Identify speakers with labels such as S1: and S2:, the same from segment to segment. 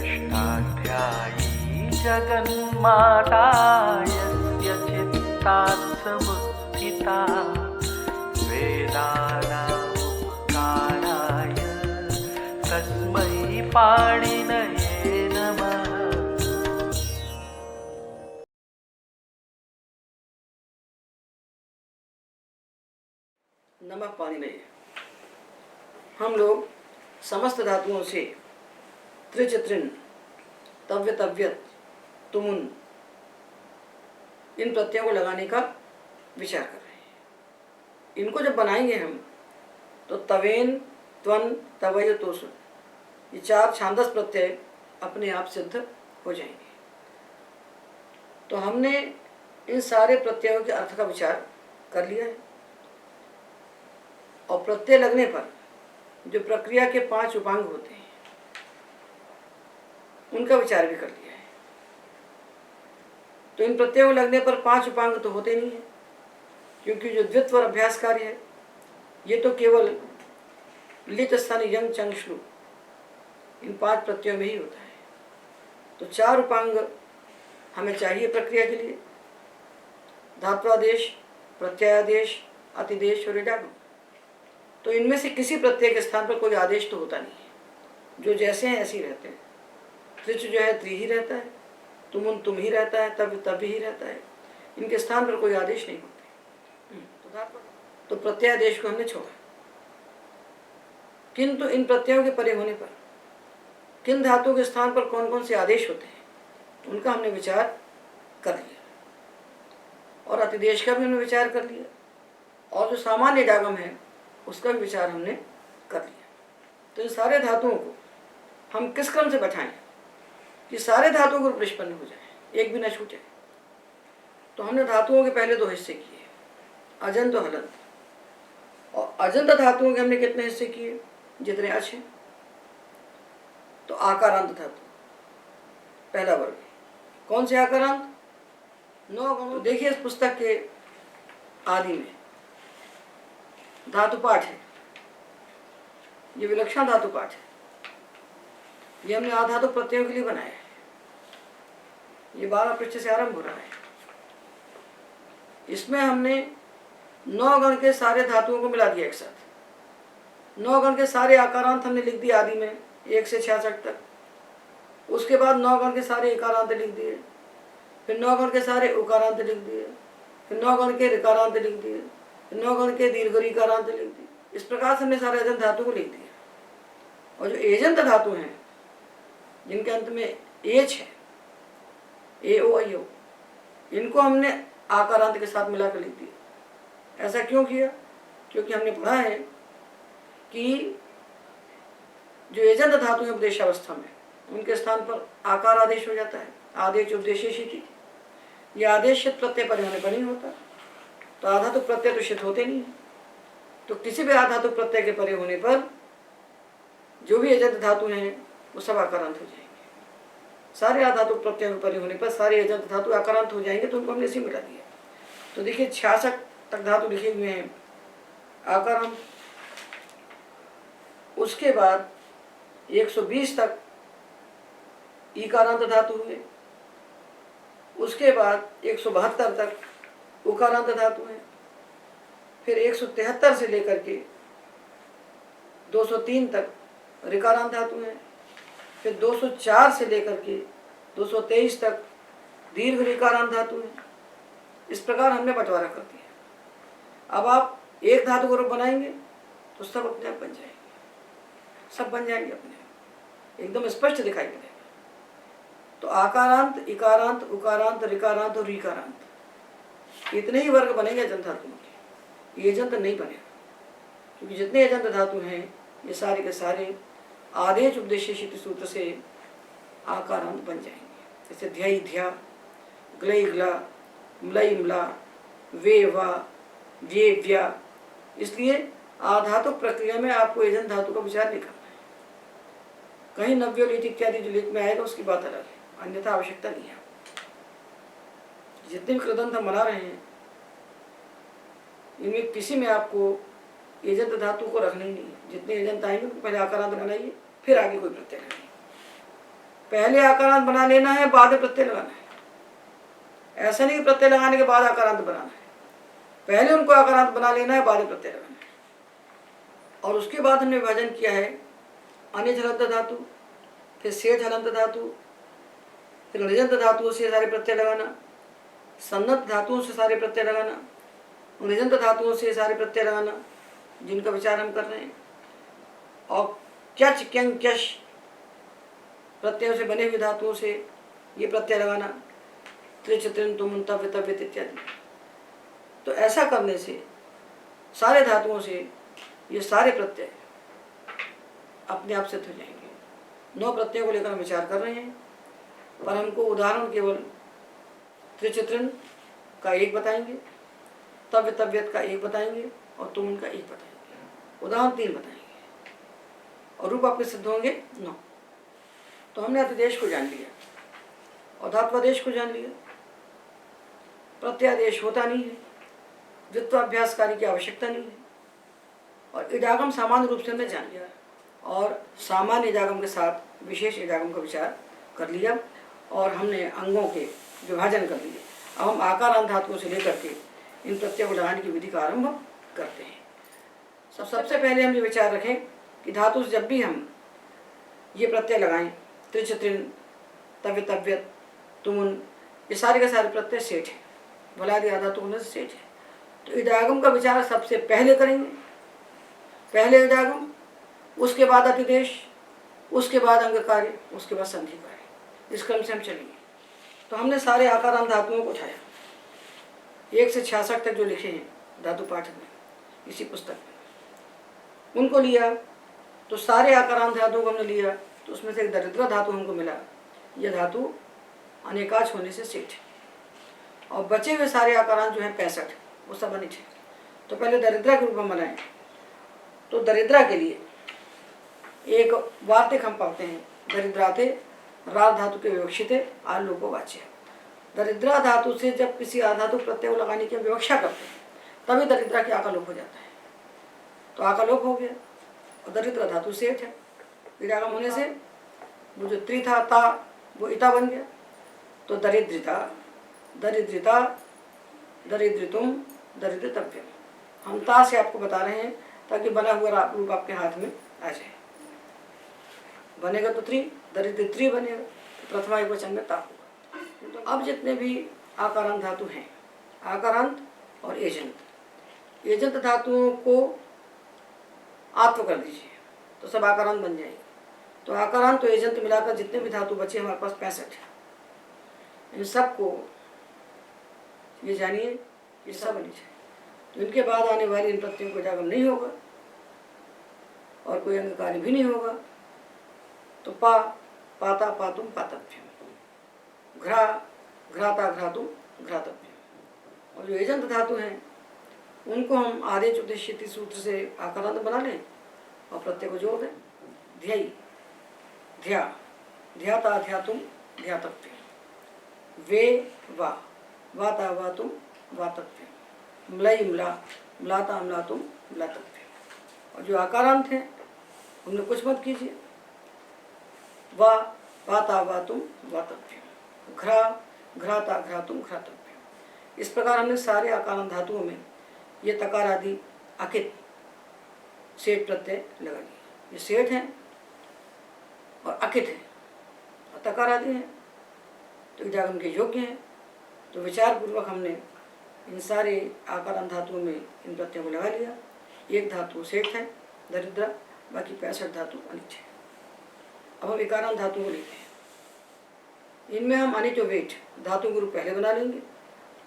S1: षष्ठाध्यायी जगन्माता यस्य चित्तात् समुत्थिता वेदानामुक्ताराय तस्मै पाणिनये नमः।
S2: नमः पाणिनये। हम लोग समस्त धातुओं से त्रिच त्रिन तव्य तव्यत तुमुन इन प्रत्ययों को लगाने का विचार कर रहे हैं। इनको जब बनाएंगे हम तो तवेन त्वन तवय तोसुन ये चार छांदस प्रत्यय अपने आप सिद्ध हो जाएंगे। तो हमने इन सारे प्रत्ययों के अर्थ का विचार कर लिया है और प्रत्यय लगने पर जो प्रक्रिया के 5 उपांग होते हैं उनका विचार भी कर लिया है। तो इन प्रत्ययों लगने पर 5 उपांग तो होते नहीं है, क्योंकि जो द्वित्व अभ्यास कार्य है ये तो केवल लिट स्थान यंग चंग श्लू इन 5 प्रत्ययों में ही होता है। तो 4 उपांग हमें चाहिए प्रक्रिया के लिए, धात्वादेश, प्रत्ययादेश, अतिदेश और इडागम। तो इनमें से किसी प्रत्यय के स्थान पर कोई आदेश तो होता नहीं है, जो जैसे हैं ऐसे ही रहते हैं। त्रिच जो है त्रि ही रहता है, तुमुन तुम ही रहता है, तब तब ही रहता है। इनके स्थान पर कोई आदेश नहीं होते। तो प्रत्ययादेश को हमने छोड़ा। किंतु इन प्रत्ययों के परे होने पर किन धातुओं के स्थान पर कौन कौन से आदेश होते हैं उनका हमने विचार कर लिया, और अतिदेश का भी हमने विचार कर लिया, और जो सामान्य इडागम है उसका भी विचार हमने कर लिया। तो इन सारे धातुओं को हम किस क्रम से बैठाएं कि सारे धातुओं को निष्पन्न हो जाए, एक भी न छूटे। तो हमने धातुओं के पहले 2 हिस्से किए, अजंत और हलंत। और अजंत धातुओं के हमने कितने हिस्से किए, जितने अच्छे। तो आकारांत धातु पहला वर्ग। कौन से आकारांत? 9 गणों। देखिए इस पुस्तक के आदि में धातु पाठ है, ये विलक्षण धातु पाठ है। ये हमने आधातु प्रत्ययों के लिए बनाया है। ये 12 पृष्ठ से आरंभ हो रहा है। इसमें हमने 9 गण के सारे धातुओं को मिला दिया एक साथ। 9 गण के सारे आकारांत हमने लिख दिए आदि में 1 से 66 तक। उसके बाद 9 गण के सारे इकारांत लिख दिए, फिर 9 गण के सारे उकारांत लिख दिए, फिर 9 गण के ऋकारांत लिख दिए, फिर 9 गण के दीर्घ ऋकारांत लिख दिए। इस प्रकार से हमने सारे अजंत धातु को लिख दिया। और जो एजंत धातु हैं जिनके अंत में एच है, ए ओ आई ओ, इनको हमने आकारांत के साथ मिलाकर लिख दिया। ऐसा क्यों किया? क्योंकि हमने पढ़ा है कि जो एजंत धातु है उपदेशावस्था में उनके स्थान पर आकार आदेश हो जाता है। आदेश उपदेशेषिति। ये आदेश शित प्रत्यय पर होने पर नहीं होता, तो आधातु प्रत्यय तो शित होते नहीं है। तो किसी भी आधातु प्रत्यय के परे होने पर जो भी एजंत धातु हैं वो सब आकारांत हो जाएंगे। सारे आधातु प्रत्ययों के परे होने पर सारे एजंत धातु आकारांत हो जाएंगे, तो उनको हमने इसी मिला दिया। तो देखिए 66 तक धातु लिखे हुए हैं आकारांत। उसके बाद 120 तक ईकारांत धातु हुए। उसके बाद 172 तक उकारांत धातु है। फिर 173 से लेकर के 203 तक ऋकारांत धातु है। फिर 204 से लेकर के 223 तक दीर्घ ऋकारांत धातु है। इस प्रकार हमने बंटवारा कर दिया। अब आप एक धातु ग्रुप बनाएंगे तो सब अपने आप बन जाएंगे, सब बन जाएंगे अपने आप, एकदम स्पष्ट दिखाई पड़ेगा। तो आकारांत, इकारांत, उकारांत, ऋकारांत और रीकारांत इतने ही वर्ग बनेंगे अजंत धातुओं के। ये एजंत नहीं बनेगा, क्योंकि जितने अजंत धातु हैं ये सारे के सारे आदेश उपदेशेषित सूत्र से आकारांत बन जाएंगे। जैसे ध्याई ध्या, ग्लई ग्ला, म्लई म्ला, वे वा, व्ये व्या। इसलिए आधातु प्रक्रिया में आपको एजंत धातु का विचार नहीं करना है। कहीं नव्य लिट इत्यादि जो लिट में आएगा उसकी बात अलग है, अन्यथा आवश्यकता नहीं है। जितने भी कृदंत हम बना रहे हैं इनमें किसी में आपको एजंत धातु को रखना ही नहीं है। जितने एजंत आएंगे उनको पहले आकारांत बनाइए, फिर आगे कोई प्रत्यय लगाइए। पहले आकारांत बना लेना है, बाद में प्रत्यय लगाना है। ऐसा नहीं कि प्रत्यय लगाने के बाद आकारांत बनाना है, पहले उनको आकारांत बना लेना है, बाद में प्रत्यय लगाना है। और उसके बाद हमने विभाजन किया है अनिज हलंत धातु, फिर सेठ हलंत धातु, फिर निजंत धातुओं से सारे प्रत्यय लगाना, सन्नत धातुओं से सारे प्रत्यय लगाना, निजंत धातुओं से सारे प्रत्यय लगाना, जिनका विचार हम कर रहे हैं। और क्यच क्यं क्यश प्रत्ययों से बने हुए धातुओं से ये प्रत्यय लगाना, त्रिच त्रिन तुम तव्य तव्यत इत्यादि। तो ऐसा करने से सारे धातुओं से ये सारे प्रत्यय अपने आप सिद्ध हो जाएंगे। 9 प्रत्ययों को लेकर हम विचार कर रहे हैं, पर हमको उदाहरण केवल त्रिचित्रण का एक बताएंगे, तव्य तव्यत का एक बताएंगे और तुम का एक बताएंगे, उदाहरण 3 बताएंगे और रूप आपके सिद्ध होंगे 9। तो हमने अतिदेश को जान लिया और धात्वादेश को जान लिया। प्रत्यादेश होता नहीं है, द्वित्वाभ्यास कार्य की आवश्यकता नहीं है। और इडागम सामान्य रूप से हमने जान लिया और सामान्य इडागम के साथ विशेष इडागम का विचार कर लिया और हमने अंगों के विभाजन कर लिए। अब हम आकारांत धातुओं से लेकर के इन प्रत्ययों को लगाने की विधि का आरंभ करते हैं। सबसे पहले हम ये विचार रखें कि धातु से जब भी हम ये प्रत्यय लगाएं, त्रिच त्रिन तव्य तव्यत तुमुन, ये सारे के सारे प्रत्यय सेठ है, भलादि आधा तुम से सेठ है। तो इडागम का विचार सबसे पहले करेंगे, पहले इडागम, उसके बाद अतिदेश, उसके बाद अंग कार्य, उसके बाद संधि कार्य। इस क्रम से हम चलेंगे। तो हमने सारे आकारांत धातुओं को उठाया, 1 से 66 तक जो लिखे हैं धातु पाठक में इसी पुस्तक में, उनको लिया। तो सारे आकारांत धातुओं को हमने लिया, तो उसमें से एक दरिद्र धातु हमको मिला। यह धातु अनेकाच होने से सेठ है और बचे हुए सारे आकारांत जो है 65 वो सब अनिट है। तो पहले दरिद्रा के रूप में बनाए। तो दरिद्रा के लिए एक वार्तिक हम पढ़ते हैं, दरिद्राते राग धातु के विवक्षित आल लोपोवाच्य। दरिद्रा धातु से जब किसी आधातु प्रत्यय लगाने की विवक्षा करते हैं तभी दरिद्रा की आकालोप हो जाता है। तो आकालोप हो गया और दरिद्र धातु सेठ है, इडागम होने से वो जो त्रि था ता वो इता बन गया। तो दरिद्रिता, दरिद्रिता, दरिद्रितुम, दरिद्रतव्यम। हम ता से आपको बता रहे हैं ताकि बना हुआ रूप आपके हाथ में आ जाए। बनेगा तो त्रि, दरिद्र त्रि बनेगा, तो प्रथमा एक वचन में ता होगा। अब जितने भी आकारांत धातु हैं, आकारांत और एजंत, एजंत धातुओं को आत्व कर दीजिए तो सब आकारांत बन जाएंगे। तो आकारांत तो एजंत मिलाकर जितने भी धातु बचे हमारे पास 65 है। इन सबको ये जानिए ये सब अनिट है। तो इनके बाद आने वाले इन प्रत्ययों को इडागम नहीं होगा और कोई अंग कार्य भी नहीं होगा। तो पा, पाता, पातुम, पातव्यम, घ्रा, घ्राता, घ्रातुम, घ्रातव्यम। और जो एजंत धातु हैं उनको हम आदेश उपदेशिति सूत्र से आकारांत बना लें और प्रत्यय को जोड़ दें। ध्यय, ध्या, ध्याता, ध्यातुम, ध्यातव्यम, वे, वा, वाता, वातुम, वातव्यम, म्लय, म्ला, म्लाता, म्लातुम, म्लातव्यम। और जो आकारांत हैं उनमें कुछ मत कीजिए। वा, वाता, वातुम, वातव्यम, घ्रा, घ्राता, घ्रातुम, घ्रातव्यम। इस प्रकार हमने सारे आकारांत धातुओं में ये तकार आदि अकित सेठ प्रत्यय लगा दिए। ये सेठ हैं और अकित हैं और तकार आदि हैं तो इडागम के योग्य हैं। तो विचार पूर्वक हमने इन सारे आकारांत धातुओं में इन प्रत्ययों को लगा लिया। एक धातु सेठ है दरिद्र, बाकी 65 धातु अनिट है। अब हम इकारांत धातुओं को लेते हैं। इनमें हम अनिट और वेट धातु के रूप पहले बना लेंगे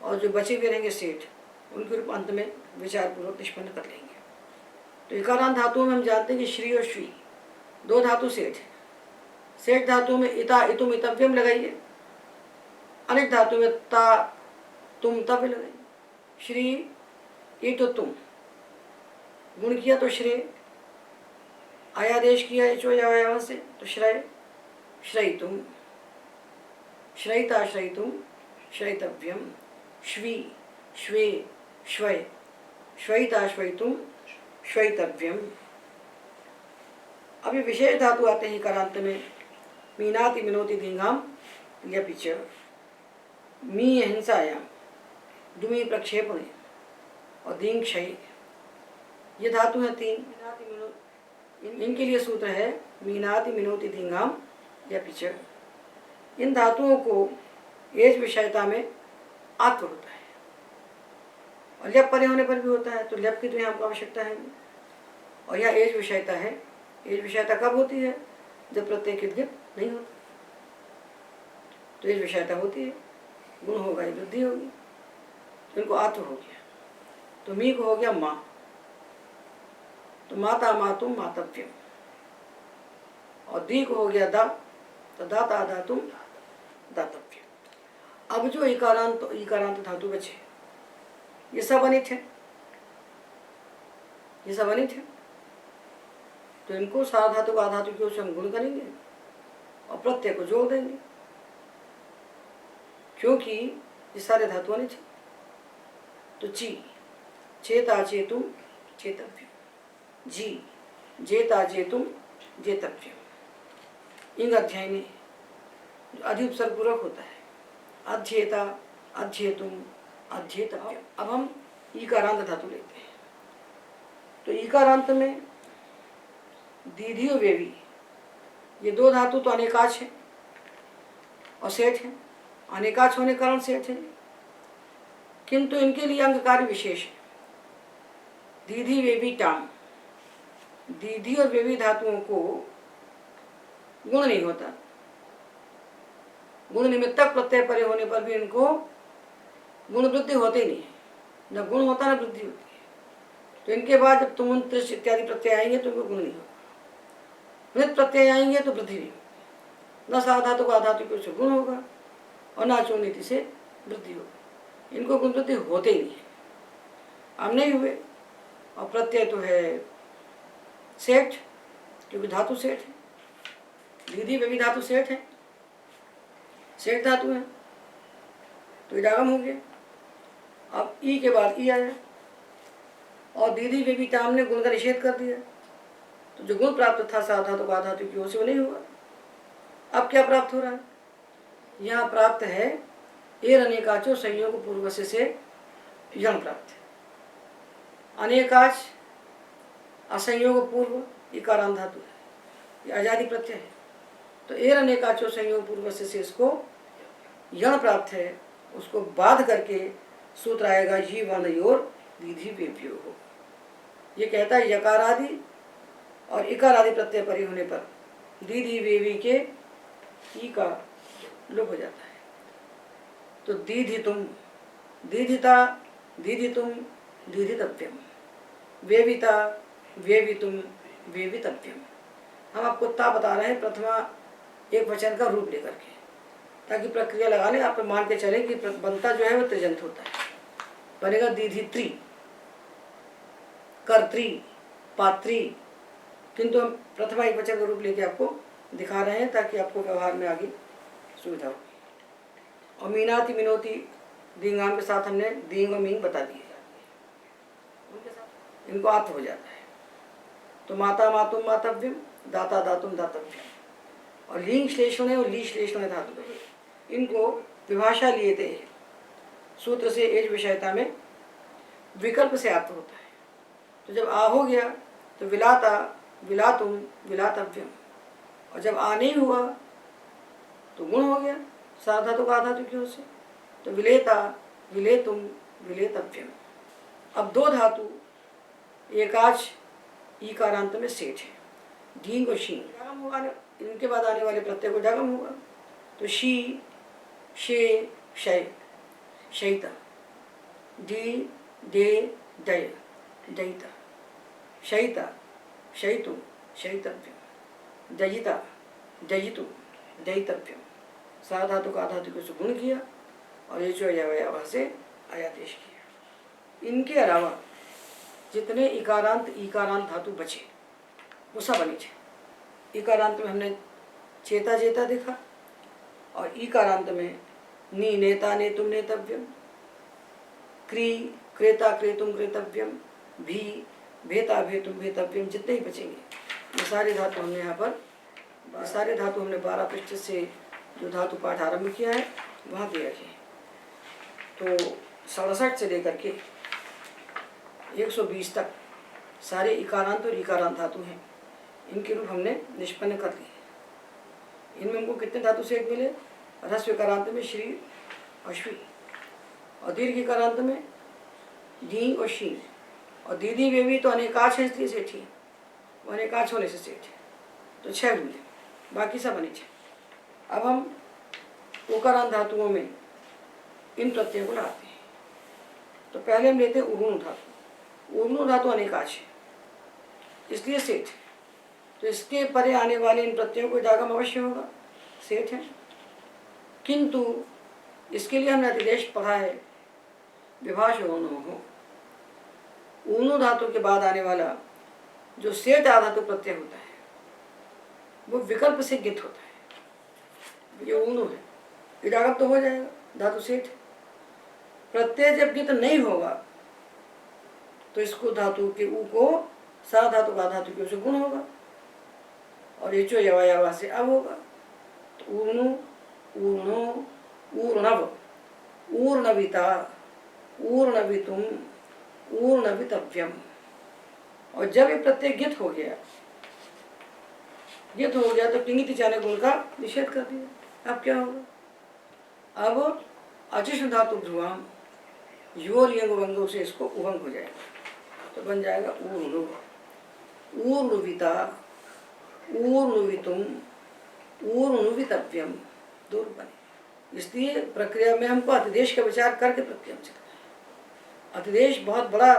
S2: और जो बचे हुए रहेंगे सेठ उनके रूप अंत में विचार पूर्वक निष्पन्न कर लेंगे। तो इकारांत धातुओं में हम जानते हैं कि श्री और श्वी 2 धातु सेठ है। सेठ धातु में इता, इतुम, इतव्यम लगाइए। अनिट धातु में ता, तुम, तव्य लगाइए। श्री, इट, तुम, गुण किया तो श्रेय, आयादेश किया इचो या से तो श्रय, श्रयितुम, श्रयिता, श्रयितुम, श्रयितव्यम, श्वी, श्वे, श्वय, श्वयिता, श्वयितुम, श्वयितव्यम। अभी विशेष धातु आते हैं इकारांत में। मीनाति मिनोति दींघाम ल्यपि च। मी हिंसायाम, दुमी प्रक्षेपणे और दींग क्षय, ये धातु है तीन। मीनाति मिनोति, इनके लिए सूत्र है मीनाति मिनोति दींघाम ल्यपि च। इन धातुओं को एज विषयता में आत्व होता है और ल्यप परे होने पर भी होता है, तो ल्यप की तो यहाँ हमको आवश्यकता है। और यह एज विषयता है। एज विषयता कब होती है? जब प्रत्यय कित नहीं होता, तो एज विषयता होती है। गुण होगा, ये वृद्धि होगी, तो इनको आत्व हो गया। तो मी को हो गया माँ, तो माता मातुम मातव्यम। और दी को हो गया दा, तो दाता दातुम दातव्यम। अब जो इकारांत धातु बचे, ये सब अनिट है, ये सब अनिट है। तो इनको साधातु आधातु की ओर से हम गुण करेंगे और प्रत्यय को जोड़ देंगे, क्योंकि ये सारे धातु अनिट है। तो ची चेता चेतुम चेतव्यम, जी जेता जेतुम जेतव्यम। इंग अध्याय में जो अधि उपसर्ग पूर्वक होता है, अध्येता अध्येतुम अध्येतव्यम। अब हम ईकारांत धातु लेते हैं। तो ईकारांत में दीधी और वेवी, ये दो धातु तो अनेकाच है और सेठ है। अनेकाच होने के कारण सेठ है, किंतु इनके लिए अंगकार विशेष है। दीधी वेवी टाम, दीधी और वेवी धातुओं को गुण नहीं होता। गुण निमित्तक प्रत्यय परे होने पर भी इनको गुण वृद्धि होते ही नहीं है, न गुण होता न वृद्धि होती है। तो इनके बाद जब तुम त्रिश इत्यादि प्रत्यय आएंगे तो इनको गुण नहीं होगा। वृत्त प्रत्यय आएंगे तो वृद्धि नहीं होगी। न साधातु का आधातु की ओर से गुण होगा और न चोनीति से वृद्धि होगी। इनको गुण वृद्धि होते ही नहीं है। अब नहीं हुए। और प्रत्यय तो है सेठ, क्योंकि धातु सेठ है। दीदी वेवी धातु सेठ है, सेठ धातु है, तो इडागम हो गया। अब ई के बाद ई आया और दीदी वेवी टाम ने गुण का निषेध कर दिया, तो जो गुण प्राप्त था साधातु का आधातु की ओर से वो नहीं हुआ। अब क्या प्राप्त हो रहा है? यहाँ प्राप्त है एर अनेकाचो संयोग पूर्वस्य से यण प्राप्त है। अनेकाच असंयोग पूर्व इकारांत धातु है, ये आजादी प्रत्यय है। तो एर अनेकाचो संयोग पूर्वस्य से इसको यण प्राप्त है, उसको बाध करके सूत्र आएगा ये वर्णयोर दीधी वेव्यो हो। ये कहता है यकारादि और इकारादि प्रत्यय परे होने पर दीधी वेवी के ई का लोप हो जाता है। तो दीधितुम दीधिता दीधितुम दीधितव्यम, वेविता वेवितुम वेवितव्यम। हम आपको ता बता रहे हैं प्रथमा एक वचन का रूप लेकर के, ताकि प्रक्रिया लगाने आप मान के चले कि बनता जो है वो त्रिजंत होता है। बनेगा दीधित्री, कर्त्री, पात्री, किंतु हम प्रथमा एक वचन का रूप लेके आपको दिखा रहे हैं ताकि आपको व्यवहार में आगे सुविधा हो। और मीनाति मिनोति दींगाम के साथ हमने दींग और मींग बता दिए, उनके साथ इनको आत्म हो जाता है। तो माता मातुम मातव्यम, दाता दातुम दातव्यम। और लिंग श्लेषण और ली श्लेषण धातु, इनको विभाषा लिए थे सूत्र से एज विषयता में विकल्प से आत्म होता है। तो जब आ हो गया तो विलाता विलातुम विलातव्यम, और जब आ नहीं हुआ तो गुण हो गया साधातु का आधातु की ओर से, तो विलेता विलेतुम विलेतव्यम। अब दो धातु एकाच ईकारांत में सेठ है, ढींग और शींग। डागम होगा, इनके बाद आने वाले प्रत्यय को डागम होगा। तो शी शे शय शयिता, डी डे डय दयिता, शयिता शयितुम शयितव्यम, दयिता दयितुम दयितव्यम। साधातु का आधातु को गुण किया और ये जो अयवयव से आयादेश किया। इनके अलावा जितने इकारांत ईकारांत धातु बचे वो सब अनिच है। इकारांत में हमने चेता जेता देखा और ईकारांत में नी नेता नेतुम नेतव्यम, क्री क्रेता क्रेतुम क्रेतव्यम, भी भेता भेतुम भेतव्यम। जितने ही बचेंगे ये सारे धातु हमने यहाँ पर ये सारे धातु हमने 12 पृष्ठ से जो धातु पाठ आरंभ किया है वहाँ दे रखे हैं। तो 67 से लेकर के 120 तक सारे इकारांत और इकारांत धातु हैं। इनके रूप हमने निष्पन्न कर लिए। इनमें हमको कितने धातु से एक मिले? ह्रस्व इकारांत में श्री अश्वी, और दीर्घ इकारांत में दी और शी, और दीदी बेबी तो अनेकाक्ष है इसलिए सेठ ही, वो अनेकाक्ष होने से सेठ है, तो 6 मिले, बाकी सब बने 6। अब हम उकारांत धातुओं में इन प्रत्ययों को लाते हैं। तो पहले हम लेते हैं ऊर्णु धातु। ऊर्णु धातु अनेकाक्ष है इसलिए सेठ है, तो इसके परे आने वाले इन प्रत्ययों को इडागम अवश्य होगा, सेठ है। किंतु इसके लिए हमने अधिदेश पढ़ा है विभाष ऊर्णु हो। ऊर्णु धातु के बाद आने वाला जो सेठ आधातु प्रत्यय होता है वो विकल्प से गित होता है। ये ऊर्णु है, इडागम तो हो जाएगा, धातु सेठ। प्रत्यय जब गित नहीं होगा तो इसको धातु के ऊ को सा धातु का धातु के उसे गुण होगा, और ये जो यवा से अब होगा। तो ऊर्णु, ऊर्णो, ऊर्णव, ऊर्णविता, ऊर्णवितुम, ऊर्णवितव्यम। और जब ये प्रत्यय गित हो गया तो किंगिति चाने गुण का निषेध कर दिया। अब क्या होगा? अब अचिष्ण धातु ध्रुवाम योर यंग वंगों से इसको उभंग हो जाएगा, तो बन जाएगा ऊर्णु, ऊर्णुविता, ऊर्णुवितुम, ऊर्णुवितव्यम, दो रूप बने। इसलिए प्रक्रिया में हमको अतिदेश का विचार करके प्रक्रिया में चलना है। अतिदेश बहुत बड़ा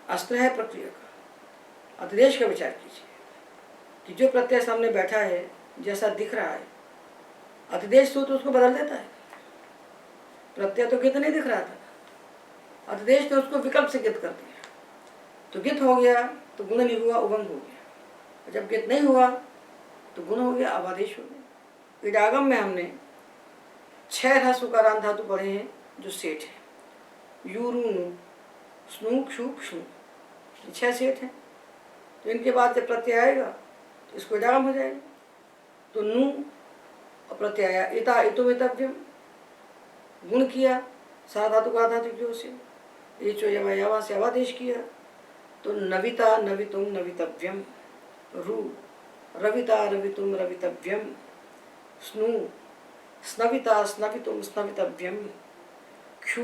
S2: अस्त्र है प्रक्रिया का। अतिदेश का विचार कीजिए कि जो प्रत्यय सामने बैठा है जैसा दिख रहा है, अतिदेश तो उसको बदल देता है। प्रत्यय तो गित नहीं दिख रहा था, अतिदेश ने उसको विकल्प से गित कर दिया, तो गित हो गया तो गुण नहीं हुआ, उभंग हो गया। जब गित नहीं हुआ तो गुण हो गया, अबादेश हो गया। इडागम में हमने 6 ह्रस्व उकारांत धातु पढ़े हैं जो सेठ है। यूरू नु, स्नू क्षु क्षु, 6 सेठ हैं। तो इनके बाद जब प्रत्यय आएगा तो इसको इडागम हो जाएगा। तो नु और प्रत्यय आया, इता इतुमितव्यम, गुण किया सा धातु का धातु की ओर से, ये चो यवा से अवादेश किया, तो नविता नवितुम नवितव्यम, रु रविता रवितुम रवितव्यम, स्नु स्नविता स्नवितुम स्नवितव्यम, क्षु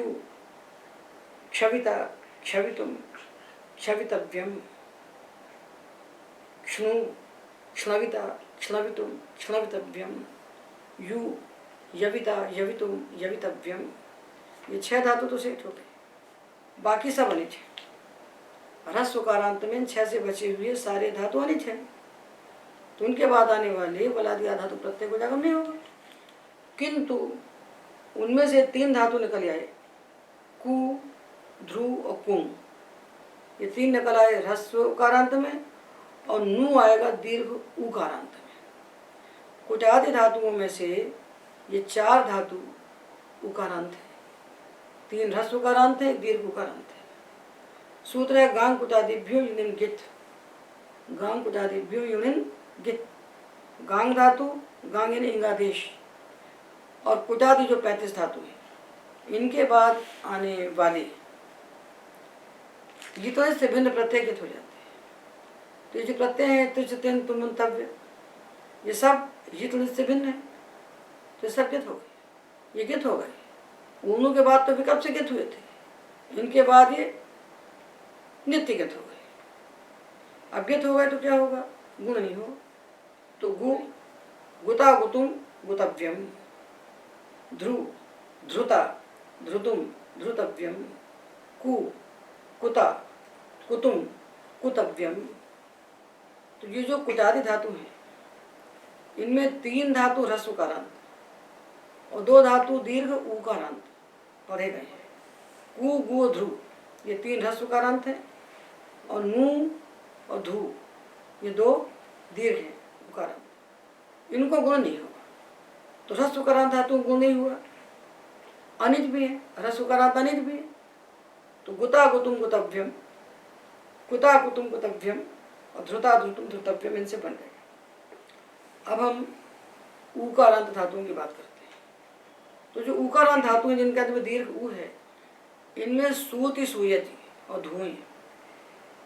S2: क्षविता क्षवितुम क्षवितव्यम, क्ष्णु क्ष्णविता क्ष्णवितुम क्ष्णवितव्यम, यु यविता यवितुम यवितव्यम। ये 6 धातु तो सेठ हो गए, बाकी सब अनिच है। ह्रस्व उकारांत में 6 से बचे हुए सारे धातु अनिच हैं, तो उनके बाद आने वाले बलादि धातु प्रत्यय को इडागम नहीं होगा। किंतु उनमें से 3 धातु निकल आए, कु, ध्रुव और कुंग। ये 3 निकल आए ह्रस्व उकारांत में, और नु आएगा दीर्घ उकारांत में। कुटादि धातुओं में से ये 4 धातु उकारांत है, 3 ह्रस्व उकारांत है, 1 दीर्घ उकारांत है। सूत्र है गांग कुटादिभ्यो युनिन गित, गांग कुटादिभ्यो युनिन गित। गांग धातु, गांग यानी इंगादेश, और कुटादि जो 35 धातु है, इनके बाद आने वाले गीतों से भिन्न प्रत्यय गित हो जाते हैं। तो ये जो प्रत्यय है त्रिचतेन तुमंतव्य, ये सब गीत से भिन्न है, तो सब गित हो गए, ये गित हो गए। ऊर्णु के बाद तो विकल्प से गित हुए थे, इनके बाद ये नित्य गित हो गए। अब गित हो गए तो क्या होगा? गुण नहीं हो, तो गु गुता गुतुम गुतव्यम, ध्रुव ध्रुता ध्रुतुम ध्रुतव्यम, कु कुता कुतुम कुतव्यम। तो ये जो कुटादि धातु हैं, इनमें 3 धातु ह्रस्व उकारांत और 2 धातु दीर्घ उकारांत पढ़े गए हैं। कु गु ध्रुव ये 3 ह्रस्व उकारांत हैं, और नु और धु ये 2 दीर्घ हैं उकारांत। इनको गुण नहीं होगा, तो ह्रस्व उकारांत धातु गुण नहीं हुआ, अनिज भी है, ह्रस्व उकारांत अनिज भी है। तो गुता गुतुम गुतव्यम, कुता कुतुम कुतव्यम और ध्रुता ध्रुतुम ध्रुतव्यम, इनसे बन गए। अब हम ऊकारांत धातुओं की बात करते हैं। तो जो ऊकारांत धातु हैं जिनका जो दीर्घ ऊ है, इनमें सूति, सूयति और धुई,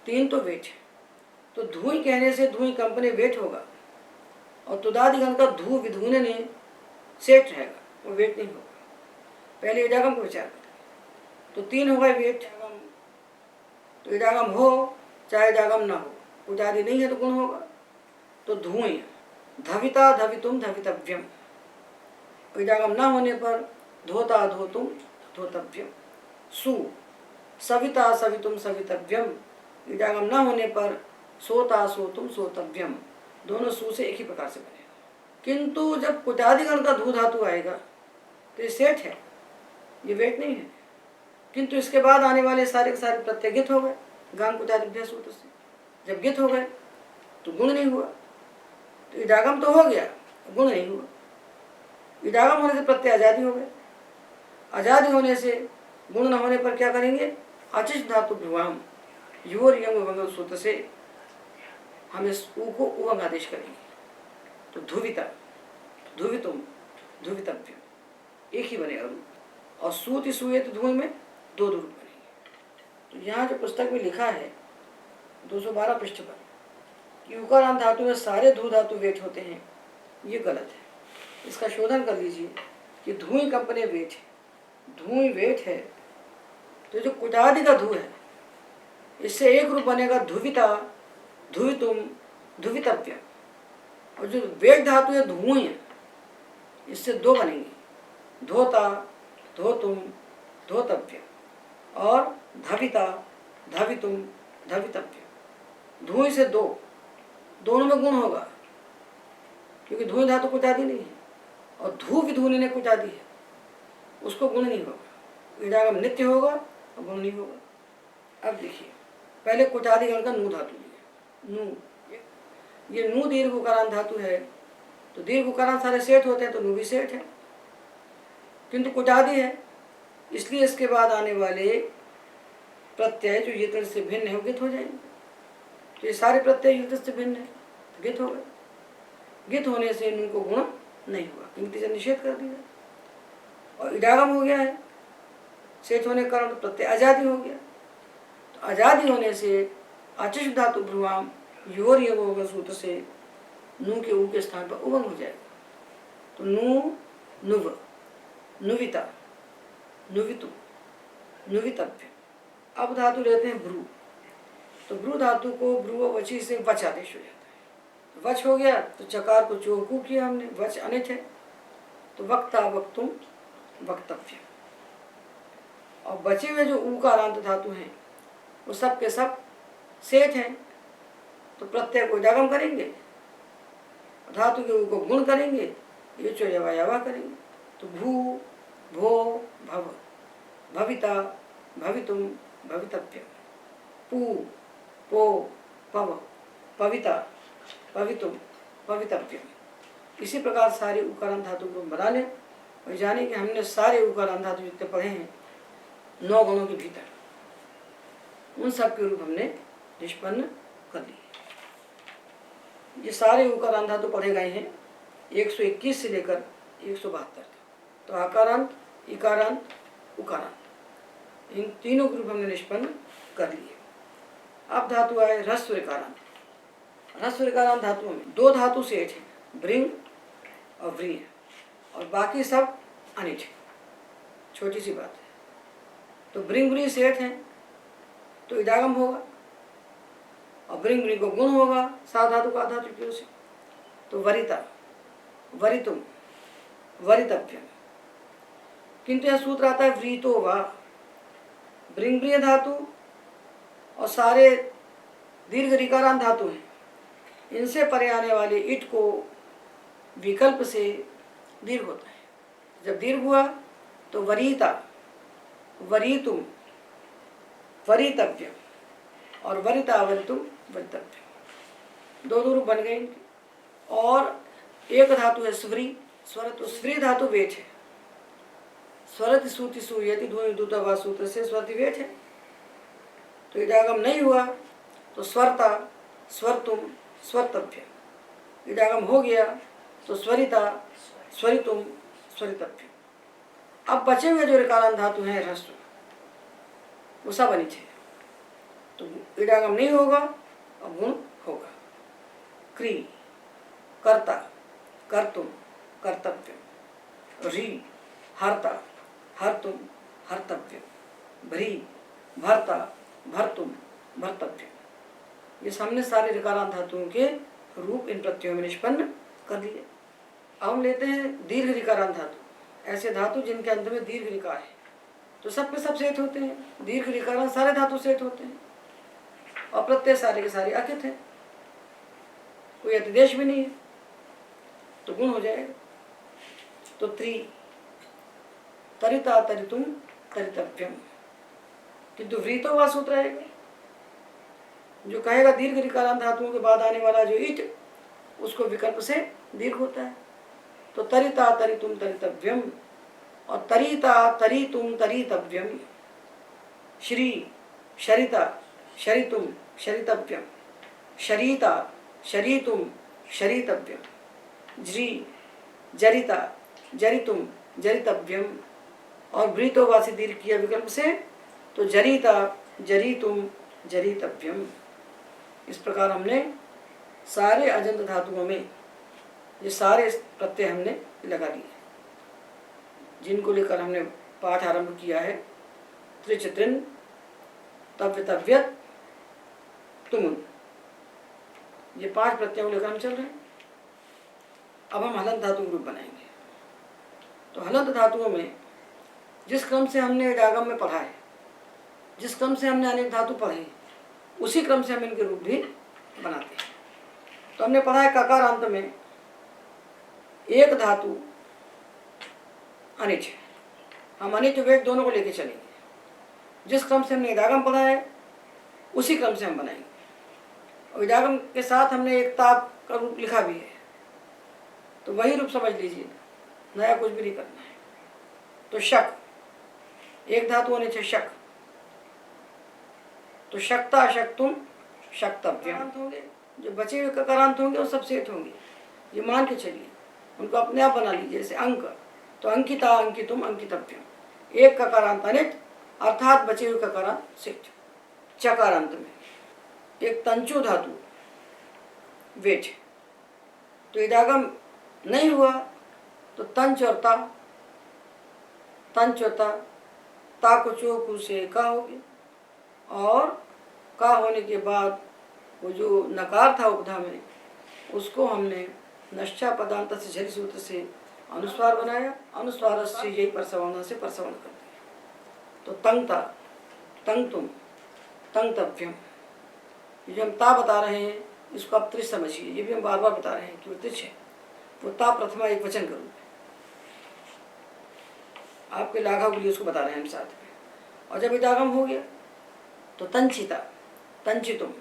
S2: तीन तो वेट है। तो धुई कहने से धुई कंपनी वेट होगा, और तुदादिगण का धू विधुने ने सेठ रहेगा, वो वेट नहीं होगा। पहले इडागम को विचार करें तो तीन होगा वेट। तो इडागम हो चाहे इडागम ना हो, उदादि नहीं है तो गुण होगा। तो धुई, धविता धवितुम धवितव्यम, इडागम ना होने पर धोता धोतुम धोतव्यम। सु, सविता सवितुम सवितव्यम, इडागम ना होने पर सोता सोतुम सोतव्यम। दोनों सु से एक ही प्रकार से बनेगा। किंतु जब कुटादिगण का धू धातु आएगा तो ये सेठ है, ये वेट नहीं है। किंतु इसके बाद आने वाले सारे के सारे प्रत्यय गित हो गए, गान कुटादिभ्य सूत्र से। जब गित हो गए तो गुण नहीं हुआ। तो इडागम तो हो गया, गुण नहीं हुआ। इडागम होने से प्रत्यय आजादी हो गए, आजादी होने से गुण न होने पर क्या करेंगे? अचिष्ट धातु भ्रुवाम योर यम उभंग सूत्र से हम इस ऊ को उभंग आदेश करेंगे। तो धुविता, धुवितुम, धुवितव्य, एक ही बनेगा रूप। और सूति सूयत धुएं में दो रूप बनेंगे। तो यहाँ जो पुस्तक में लिखा है 212 पृष्ठ पर कि उकारांत धातु में सारे धू धातु वेट होते हैं, ये गलत है। इसका शोधन कर लीजिए कि धुई कंपनी वेट है, धुई वेट है। तो जो कुटादि का धू है, इससे एक रूप बनेगा धुविता, धुवितुम, धुवितव्य। और जो वेट धातु है धुई है, इससे दो बनेंगे, धोता, धोतुम, धोतव्य। और धविता, धवितुम, धवितव्य। धुई से दो, दोनों में गुण होगा, क्योंकि धुई धातु कुटादि नहीं है। और धू विधुने ने कुटादि है, उसको गुण नहीं होगा। इडागम नित्य होगा और गुण नहीं होगा। अब देखिए, पहले कुटादिगण का नू धातु लिया। नू, ये नू दीर्घ उकारांत धातु है। तो दीर्घ उकारांत सारे सेठ होते हैं, तो नू भी सेठ है, किंतु कुटादि है, इसलिए इसके बाद आने वाले प्रत्यय जो यत्र से भिन्न है वो गित हो जाएंगे। तो ये सारे प्रत्यय यत्र से भिन्न है, तो गित हो गए। गित होने से नू को गुण नहीं हुआ, क्योंकि से निषेध कर दिया। और इडागम हो गया है, सेठ होने के कारण प्रत्यय आजादी हो गया। तो आजादी होने से अचिष्ट धातु भ्रुवाम योर यम सूत्र से नू के ऊ के स्थान पर उभंग हो जाएगा। तो नू, नुव, नुविता, नुवितु, नुवितव्य। अब धातु लेते हैं भ्रू। तो भ्रू धातु को भ्रू वची से वच आदेश हो जाता है। तो वच हो गया तो चकार को चोकू किया हमने, वच अनिच है, तो वक्ता, वक्तुम, वक्तव्य। और बचे हुए जो ऊकारांत धातु हैं वो सब के सब सेठ हैं, तो प्रत्यय को इडागम करेंगे, धातु के ऊ को गुण करेंगे, ये चोयवायावा करेंगे। तो भू, भो, भव, भविता, भवितुम, भवितव्य। पू, पो, पव, पविता, पवितुम, पवितव्य। इसी प्रकार सारे उकारांत धातु को बना लें और जाने कि हमने सारे उकारांत धातु जितने पढ़े हैं 9 गुणों के भीतर, उन सब के रूप हमने निष्पन्न कर लिए। ये सारे उकारांत धातु पढ़े गए हैं 121 से लेकर 172 तक। तो आकारांत, इकारांत, उकारांत, इन तीनों के रूप हमने निष्पन्न कर लिए। अब धातु आए ह्रस्व ऋकारांत। ह्रस्व ऋकारांत धातुओं में 2 धातु सेठ हैं, भृंग और व्री, और बाकी सब अनिच है। छोटी सी बात है। तो भृंग व्री सेठ हैं तो इडागम होगा, और भृंग व्री को गुण होगा सा धातु का धातु क्यों से। तो वरिता, वरितुम, वरितव्य। किंतु यह सूत्र आता है व्रीतो वा। भृंग धातु और सारे दीर्घ ऋकारांत धातु हैं, इनसे परे आने वाले इट को विकल्प से दीर्घ होता है। जब दीर्घ हुआ तो वरीता, वरीतुम, वरितव्य, और वरिता, वरितुम, वरितव्य। 2 रूप बन गए इनके। और एक धातु है स्वरी, स्वर। तो स्वरी धातु वेट है। स्वरति सूति सूयति धुनि दूतवा सूत्र से स्वरति वेट है। तो इडागम नहीं हुआ तो स्वरता, स्वरतुम, स्वरतव्य। इडागम हो गया तो स्वरिता, स्वरितुम, स्वरितव्यम। अब बचे हुए जो ऋकारांत धातु हैं ह्रस्व, वो सब अनिच है, तो इडागम नहीं होगा और गुण होगा। क्री, कर्ता, कर्तुम, कर्तव्यम। री, हर्ता, हर्तुम, हर्तव्यम। भ्री, भर्ता, भर्तुम, भर्तव्यम। ये सामने सारे ऋकारांत धातुओं के रूप इन प्रत्ययों में निष्पन्न कर दिए। अब हम लेते हैं दीर्घ ऋकारांत धातु, ऐसे धातु जिनके अंत में दीर्घ ऋकार है, तो सब पे सब सेठ होते हैं। दीर्घ ऋकारांत सारे धातु सेठ होते हैं और प्रत्यय सारे के सारे अकित है, कोई अतिदेश भी नहीं है, तो गुण हो जाएगा। तो त्रि, तरिता, तरितुम, तरितव्यम। किंतु व्रीतो वा सूत्र रहेगा, जो कहेगा दीर्घ ऋकारांत धातुओं के बाद आने वाला जो इट, उसको विकल्प से दीर्घ होता है। तो तरिता, तरितुम, तरितव्यम और तरिता, तरितुम, तरितव्यम। श्री, शरिता, शरितुम, शरितव्यम। शरीता, शरीतुम, शरीतव्यम। ज्री, जरिता, जरितुम, जरितव्यम। और वृतोवासी दीर्घ किया विकल्प से, तो जरिता, जरितुम, जरितव्यम। इस प्रकार हमने सारे अजंत धातुओं में ये सारे प्रत्यय हमने लगा दिए, जिनको लेकर हमने पाठ आरंभ किया है। त्रिच, त्रिन, तव्य, तव्यत, तुमुन, ये 5 प्रत्ययों को लेकर हम चल रहे हैं। अब हम हलंत धातु ग्रुप बनाएंगे। तो हलंत धातुओं में जिस क्रम से हमने इडागम में पढ़ा है, जिस क्रम से हमने अनेक धातु पढ़े, उसी क्रम से हम इनके रूप भी बनाते हैं। तो हमने पढ़ा है ककारांत में एक धातु अनिच है, हम अनिच वेग दोनों को लेके चलेंगे। जिस क्रम से हमने इडागम पढ़ा है उसी क्रम से हम बनाएंगे। और इडागम के साथ हमने एक ताप का रूप लिखा भी है, तो वही रूप समझ लीजिए, नया कुछ भी नहीं करना है। तो शक, एक धातु अनिच है शक, तो शक्ता, शक्तुम, शक्तव्यम होंगे। जो बचे हुए ककारांत होंगे वो सब सेठ होंगे, ये मान के चलिए, उनको अपने आप बना लीजिए। जैसे अंक, तो अंकिता, अंकितुम, अंकितव्यम। एक ककारांत अनिच अर्थात बचे हुए ककारांत सेठ। चकारांत में एक तंचु धातु वेच, तो इडागम नहीं हुआ तो तंच और ता, तंच और ता को चोकू से का हो गया, और का होने के बाद वो जो नकार था उपधा में, उसको हमने नश्चा पदांत से झरी सूत्र से अनुस्वार बनाया, अनुस्वार से यही परसवर्ण से परसवर्ण कर दिया। तो तंगता, तंगतुम, तंगतव्यम। ये जो हम ता बता रहे हैं इसको आप त्रिच समझिए, ये भी हम बार बार बता रहे हैं कि वो त्रिच है। वो ता प्रथमा एक वचन करूँ, आपके लाघव के लिए उसको बता रहे हैं हम साथ में। और जब इडागम हो गया तो तंचिता, तंचितुम,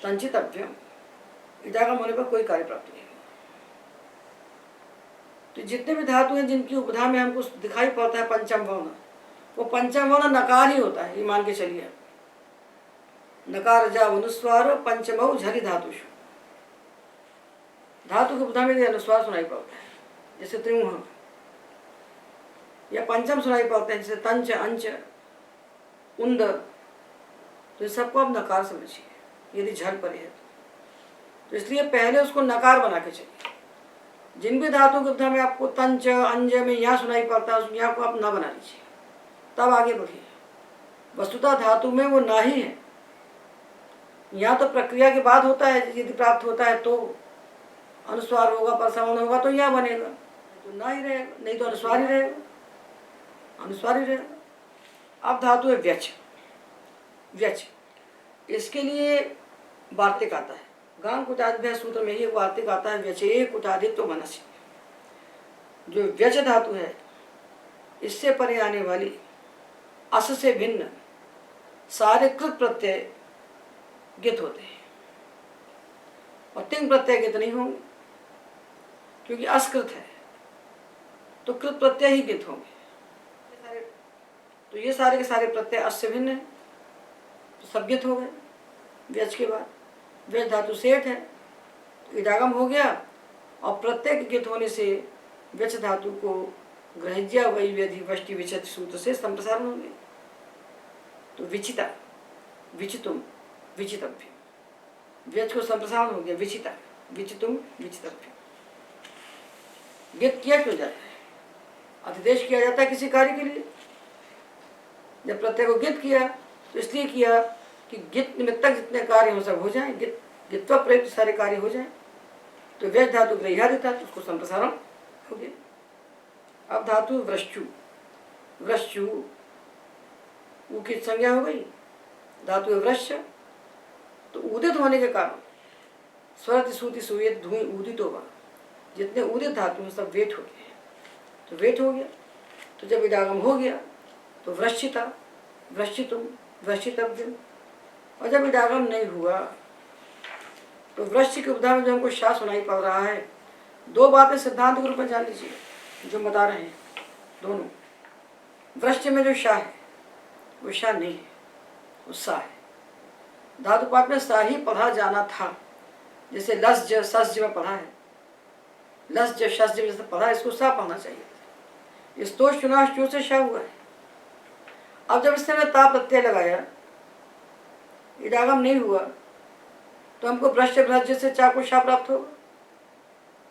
S2: तंचितव्यम। इडागम होने पर कोई कार्य प्राप्त नहीं। तो जितने भी धातु हैं जिनकी उपधा में हमको दिखाई पड़ता है पंचम वर्ण, वो पंचम वर्ण नकार ही होता है, ये मान के चलिए। नकार जा अनुस्वार पंचमौ झरी धातुषु, धातु की उपधा में अनुस्वार सुनाई पड़ता है, जैसे त्रिमुह, या पंचम सुनाई पड़ते हैं जैसे तंच, अंच, उंद। तो ये सबको आप नकार समझिए यदि झल परे है तो इसलिए पहले उसको नकार बना के चलिए। जिन भी धातु की उपधा में आपको तंच, अंज में यहाँ सुनाई पड़ता है, यहाँ को आप ना बना लीजिए, तब आगे बढ़िए। वस्तुतः धातु में वो ना ही है, यहाँ तो प्रक्रिया के बाद होता है, यदि प्राप्त होता है तो अनुस्वार होगा, परसवर्ण होगा तो यहाँ बनेगा, तो ना ही रहेगा, नहीं तो अनुस्वार ही रहेगा, अनुस्वार ही रहेगा। अब धातु है व्यच, व्यच, इसके लिए वार्तिक आता है, गांग कुटादिभ्य सूत्र में ये वार्तिक आता है, व्यचे कुटादित्व मनस्य। जो व्यच धातु है इससे परे आने वाली अस से भिन्न सारे कृत प्रत्यय गित होते हैं, और तिंग प्रत्यय गित नहीं होंगे, क्योंकि अस्कृत है तो कृत प्रत्यय ही गित होंगे। तो ये सारे के सारे प्रत्यय अस से भिन्न है, तो सब गित हो गए। व्यच के बाद व्यच धातु सेठ है, तो इडागम हो गया और प्रत्येक गित होने से विच धातु को ग्रहिज्या वही व्यधि वष्टि विचत सूत्र से संप्रसारण होंगे। तो विचिता, विचितुम, विचितव्य, व्यच को संप्रसारण हो गया विचिता, विचितुम, विचितव्य। गित किया क्यों जाता है? अधिदेश किया जाता है किसी कार्य के लिए। जब प्रत्यय को गित किया तो इसलिए किया कि गित निमित्तक जितने कार्य हो सब हो जाए, गित्वा प्रयुक्त सारे कार्य हो जाए। तो व्यच धातु ग्रह्या देता तो उसको संप्रसारण हो गया। अब धातु वृश्चु, वृश्चु ऊ की संज्ञा हो गई, धातु है वृश्च। तो उदित होने के कारण स्वरति सूति सुयत धुएं उदित होगा, जितने उदित धातु हैं सब वेट हो गए। तो वेट हो गया, तो जब इडागम हो गया तो वृश्चिता, वृश्चितुम, वृश्चितव्यम। और जब इडागम नहीं हुआ तो वृश्चि के उपधा में जो हमको शाह सुनाई पड़ रहा है, दो बातें सिद्धांत के रूप में जान लीजिए जो बता रहे हैं दोनों। वृश्चि में जो शाह है वो शाह नहीं है, वो सा है। धातु पाठ में सा ही पढ़ा जाना था, जैसे लस ज सस ज में पढ़ा है, लस ज शस ज में जैसे पढ़ा है, इसको सा पढ़ना चाहिए। इस तो चुनाव चो से शाह हुआ है। अब जब इसने मैं ता प्रत्यय लगाया, इडागम नहीं हुआ, तो हमको भ्रष्ट भ्रज से चा को शाह प्राप्त होगा,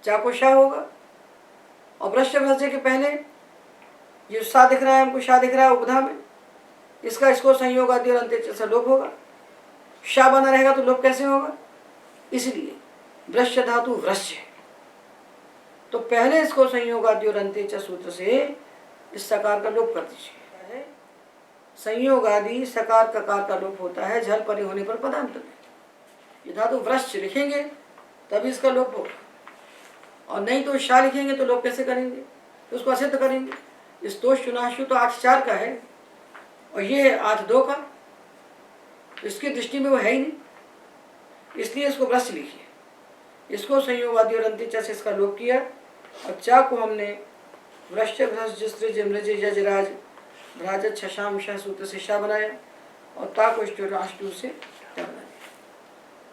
S2: चा को शाह होगा। और भ्रष्ट भ्रज के पहले ये सा दिख रहा है, हमको शाह दिख रहा है उपधा में, इसका इसको संयोग आदि और अंत्य से लोप होगा। शाह बना रहेगा तो लोप कैसे होगा? इसलिए भ्रष्ट धातु वृश्च है, तो पहले इसको संयोग आदि और अंत्य सूत्र से इस सकार का लोप कर दीजिए। संयोग आदि सकार ककार का लोप होता है झल परे होने पर पदांत में। ये धातु वृश्च लिखेंगे तभी इसका लोप होगा, और नहीं तो शाह लिखेंगे तो लोप कैसे करेंगे? तो उसको असिद्ध करेंगे। इस तोष चुनाशु तो 8-4 का है और ये 8-2 का, तो इसकी दृष्टि में वो है ही नहीं, इसलिए इसको वृश्च लिखिए। इसको संयोगवादी और अंत्य से इसका लोप किया, और चा को हमने वृश्च भ्रज मृज यजराज भ्राज छशाम शाह सूत्र से शाह बनाया, और ता को राष्ट्र से ता बनाया।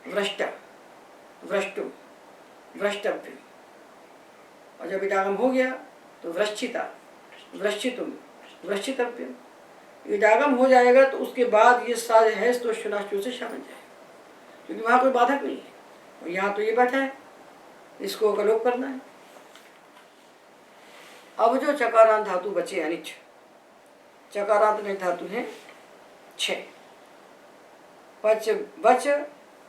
S2: वृष्टा, वृष्टुम, वृष्टव्य। और जब इडागम हो गया तो वृश्चिता, वृश्चितुम, वृश्चितव्यम। इडागम हो जाएगा तो उसके बाद ये सा है तो शुनाश्चू से शाह बन जाएगा, क्योंकि वहाँ कोई बाधक नहीं है। और यहाँ तो ये बैठा है, इसको अलोप करना है। अब जो चकारांत धातु बचे अनिच, चकारांत में धातु है 6, पच बच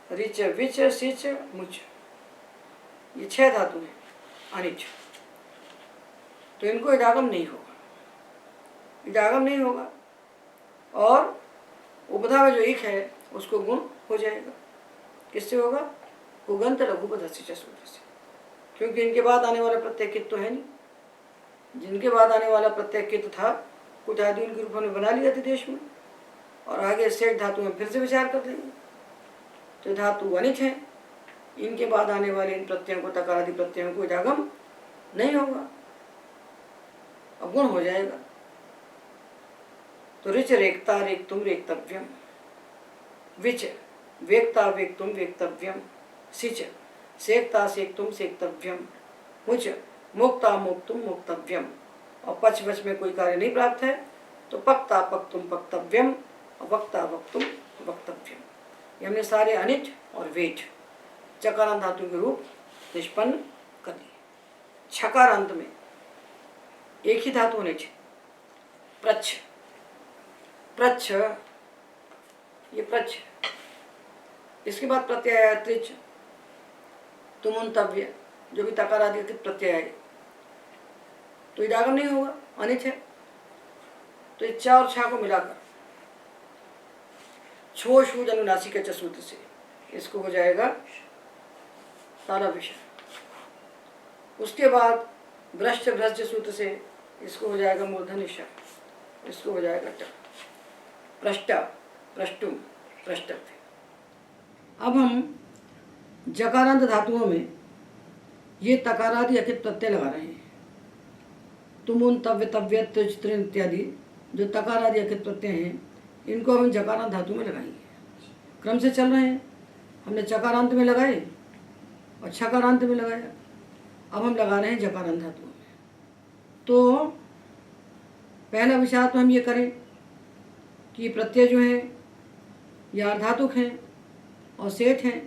S2: रिच विच सिच मुच, ये 6 धातु हैं अनिच। तो इनको इडागम नहीं होगा, इडागम नहीं होगा। और उपधा में जो एक है उसको गुण हो जाएगा। किससे होगा? उगंत लघुपद सूत्र से, क्योंकि इनके बाद आने वाला प्रत्यय कित तो है नहीं। जिनके बाद आने वाला प्रत्यय कित था, कुछ आदि उनके रूपों ने बना लिया था देश में, और आगे सेठ धातु में फिर से विचार कर लेंगे। तो धातु अनिच है, इनके बाद आने वाले इन प्रत्ययों को, तकार आदि प्रत्ययों को इडागम नहीं होगा, अब गुण हो जाएगा। तो रिच रेखता रेक्तुम रेक्तव्यम, विच वेक्ता वेक्तुम वेक्तव्यम, सिच सेक्ता सेक्तुम सेक्तव्यम, मुच मोक्ता मोक्तुम मोक्तव्यम। और पच बच में कोई कार्य नहीं प्राप्त है तो पक्ता पक्तुम पक्तव्यम, और वक्ता वक्तुम वक्तव्यम। ये हमने सारे अनिच और वेट चकारांत धातु के रूप निष्पन्न कर दिए। छकारांत में एक ही धातु अनिच, प्रच्छ, प्रच्छ, ये प्रच्छ। इसके बाद प्रत्यय आया त्रिच, तुमुंतव्य, जो भी तकार आदि प्रत्यय आए तो इडागम नहीं होगा, अनिच है। तो इच्छा और छा को मिलाकर छो शूज अनुनासिक के सूत्र से इसको हो जाएगा ताला विषय। उसके बाद भ्रष्ट भ्रज सूत्र से इसको हो जाएगा मूर्धन ईशा, इसको हो जाएगा ट, प्रष्टा प्रष्टुम प्रष्टव्य। अब हम जकारांत धातुओं में ये तकारादि अकित प्रत्यय लगा रहे हैं। तुमुन तव्य तव्य त्रिच त्रिन इत्यादि जो तकारादि अकित प्रत्यय हैं, इनको हम जकारांत धातु में लगाएंगे। क्रम से चल रहे हैं, हमने चकारांत में लगाए और छकारांत में लगाया। अब हम लगा रहे हैं जकारांत धातुओं में। तो पहला विचार तो हम ये करें कि प्रत्यय जो है ये अर्धातुक हैं और सेठ हैं,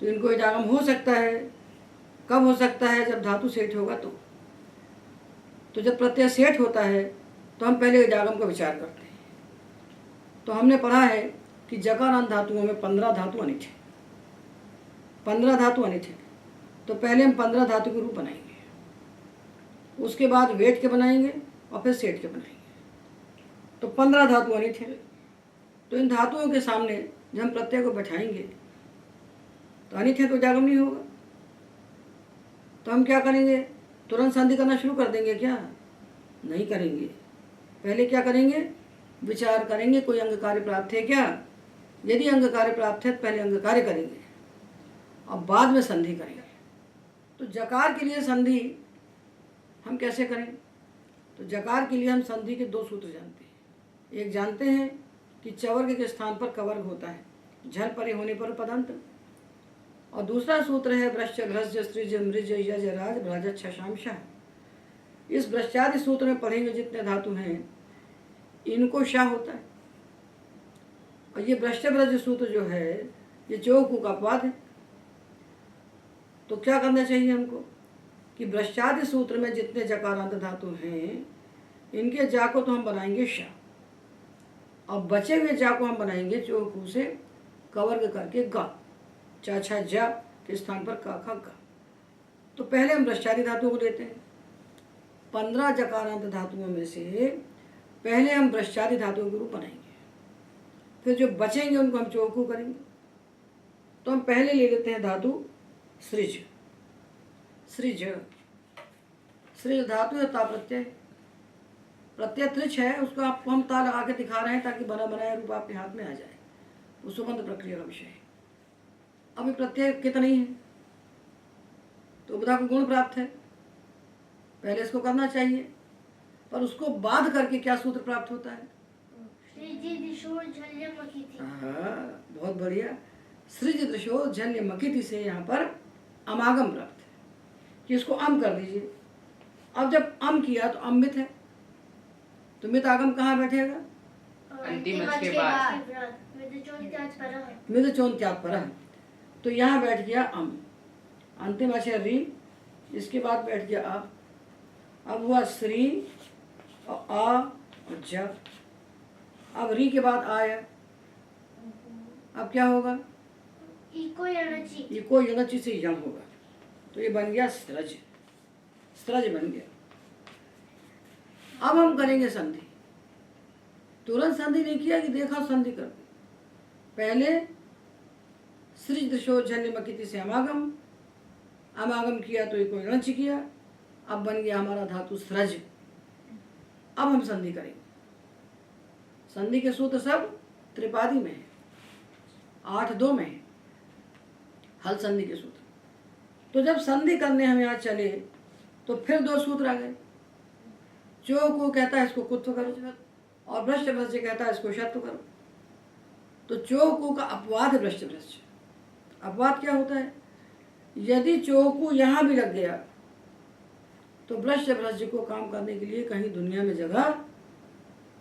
S2: तो इनको इडागम हो सकता है। कब हो सकता है? जब धातु सेठ होगा तो जब प्रत्यय सेठ होता है तो हम पहले इडागम का विचार करते हैं। तो हमने पढ़ा है कि जकारांत धातुओं में 15 धातु अनिट है, 15 धातु अनिट है। तो पहले हम 15 धातु के रूप बनाएंगे, उसके बाद वेट के बनाएंगे और फिर सेठ के बनाएंगे। तो 15 धातु अनिट है। तो इन धातुओं के सामने जब हम प्रत्यय को बैठाएंगे तो अनिट है तो इडागम नहीं होगा। तो हम क्या करेंगे? तुरंत संधि करना शुरू कर देंगे क्या? नहीं करेंगे। पहले क्या करेंगे? विचार करेंगे कोई अंग कार्य प्राप्त है क्या। यदि अंग कार्य प्राप्त है तो पहले अंग कार्य करेंगे और बाद में संधि करेंगे। तो जकार के लिए संधि हम कैसे करें? तो जकार के लिए हम संधि के 2 सूत्र जानते हैं। एक जानते हैं कि चवर्ग के स्थान पर कवर्ग होता है, झल परे होने पर पदंत। और दूसरा सूत्र है वृश्च भ्रज स्त्रिज मृज यज राज भ्रज छशांशा। इस वृश्चादि सूत्र में पढ़ेंगे जितने धातु हैं इनको शाह होता है। और ये वृश्च भ्रज सूत्र जो है ये चौकू का अपवाद है। तो क्या करना चाहिए हमको कि वृश्चादि सूत्र में जितने जकारांत धातु हैं इनके जा को तो हम बनाएंगे शाह और बचे हुए जा को हम बनाएंगे चौकू से कवर्ग करके गा, चा छा जा के स्थान पर का खा गा। तो पहले हम वृश्चादि धातुओं को लेते हैं। 15 जकारांत धातुओं में से पहले हम वृश्चादि धातुओं के रूप बनाएंगे, फिर जो बचेंगे उनको हम चौकू करेंगे। तो हम पहले ले लेते हैं धातु सृज। सृज सृज धातु है ता प्रत्यय। प्रत्यय त्रिच है, उसको आपको हम ता लगा के दिखा रहे हैं ताकि बना बनाया रूप आपके हाथ में आ जाए। वो सुबंध प्रक्रिया का विषय है। अभी प्रत्यय कितना ही है तो उपधा को गुण प्राप्त है, पहले इसको करना चाहिए, पर उसको बाध करके क्या सूत्र प्राप्त होता है? हाँ, बहुत बढ़िया। सृज दृशो झल्य मकिति से यहाँ पर अमागम प्राप्त है कि इसको अम कर दीजिए। अब जब अम किया तो अमृत है, तो मित आगम कहाँ बैठेगा?
S3: अंतिम के बाद
S2: मित चौंत्यात पर। तो यहाँ बैठ गया अम, अंतिम अक्षर री, इसके बाद बैठ गया आ। अब हुआ श्री और आ और ज। अब री के बाद आया, अब क्या होगा? इको यणचि से यम होगा। तो ये बन गया स्रज, स्रज बन गया। अब हम करेंगे संधि। तुरंत संधि नहीं किया कि देखा संधि कर दी। पहले सृज दृशो झल्य मकिति से अमागम, अमागम किया तो इको यणचि किया, अब बन गया हमारा धातु स्रज। अब हम संधि करेंगे। संधि के सूत्र सब त्रिपादी में है, 8-2 में है हल संधि के सूत्र। तो जब संधि करने हम यहाँ चले तो फिर 2 सूत्र आ गए। चो को कहता है इसको कुत्व करो और भ्रष्ट भ्रष्ट कहता है इसको शत्व करो। तो चौकू का अपवाद है भ्रष्ट भ्रष्ट। अपवाद क्या होता है? यदि चौकू यहाँ भी लग गया तो भ्रष्ट भ्रष्ट को काम करने के लिए कहीं दुनिया में जगह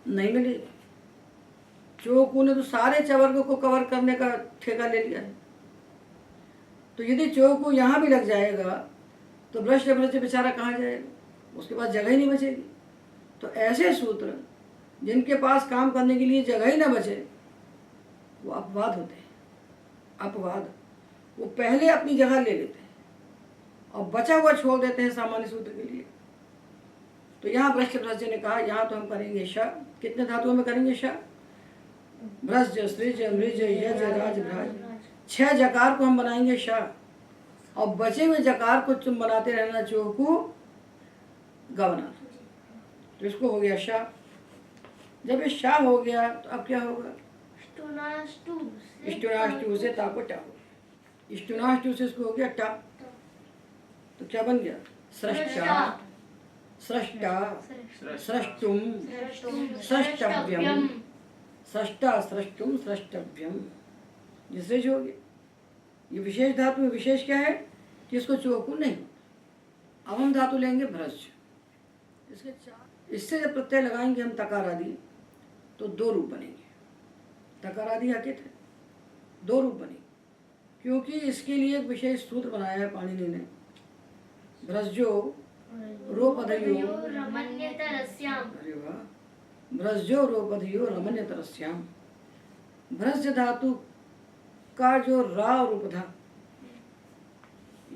S2: नहीं मिलेगी। चौकू ने तो सारे चवर्गों को कवर करने का ठेका ले लिया है। तो यदि चौकू यहाँ भी लग जाएगा तो भ्रष्ट भ्रष्ट बेचारा कहाँ जाएगा? उसके पास जगह ही नहीं बचेगी। तो ऐसे सूत्र जिनके पास काम करने के लिए जगह ही ना बचे वो अपवाद होते हैं। अपवाद वो पहले अपनी जगह ले लेते हैं और बचा हुआ छोड़ देते हैं सामान्य सूत्र के लिए। तो यहाँ भ्रष्ट भ्रष्ट ने कहा यहाँ तो हम करेंगे श। कितने धातुओं में करेंगे श? भ्रष्ट सृज मृज यज राज भ्राज। 6 जकार को हम बनाएंगे श और बचे हुए जकार को तुम बनाते रहना चौकू ग बना। तो इसको हो गया शाह। जब ये शाह हो गया तो अब क्या होगा? स्टुनाष्टु से ता को टा हो गया। स्टुनाष्टु से इसको हो गया टा। तो क्या बन गया? सृष्टा, सृष्टा, सृष्टुम, सृष्टव्यम, सृष्टा सृष्टुम सृष्टव्यम। ये सृज हो गया। ये विशेष धातु में विशेष क्या है? किसको? चो को नहीं। अब हम धातु लेंगे भ्रज। इसके चार, इससे जब प्रत्यय लगाएंगे हम तकार आदि तो दो रूप बनेंगे। तकार आदि हकित है, दो रूप बनेंगे, क्योंकि इसके लिए एक विशेष सूत्र बनाया है पाणिनि ने। भ्रजो रोपधयो, अरे वाह, भ्रजो रोपधयो रमण्यतरस्याम। भ्रज धातु का जो रा और उपधा,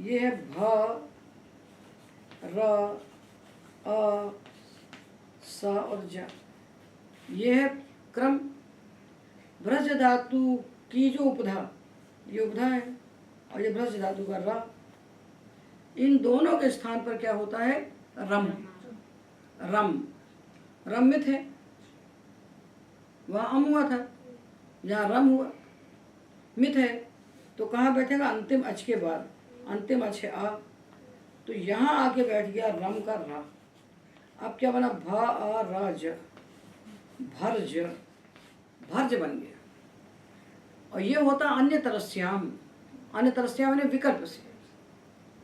S2: ये है भ, र, अ, सा और जा, ये है क्रम। भ्रज धातु की जो उपधा, ये उपधा है, और ये भ्रज धातु का रा। इन दोनों के स्थान पर क्या होता है? रम। रम, रमित है, वहाँ अम हुआ था, यहाँ रम हुआ। मित है तो कहाँ बैठेगा? अंतिम अच के बाद, अंतिम अच है आ, तो यहाँ आके बैठ गया रम का रा। अब क्या बना? भा आ रा ज, भर्ज, भर्ज बन गया। और ये होता अन्य तरस्याम। अन्य तरस्याम यानी विकल्प से,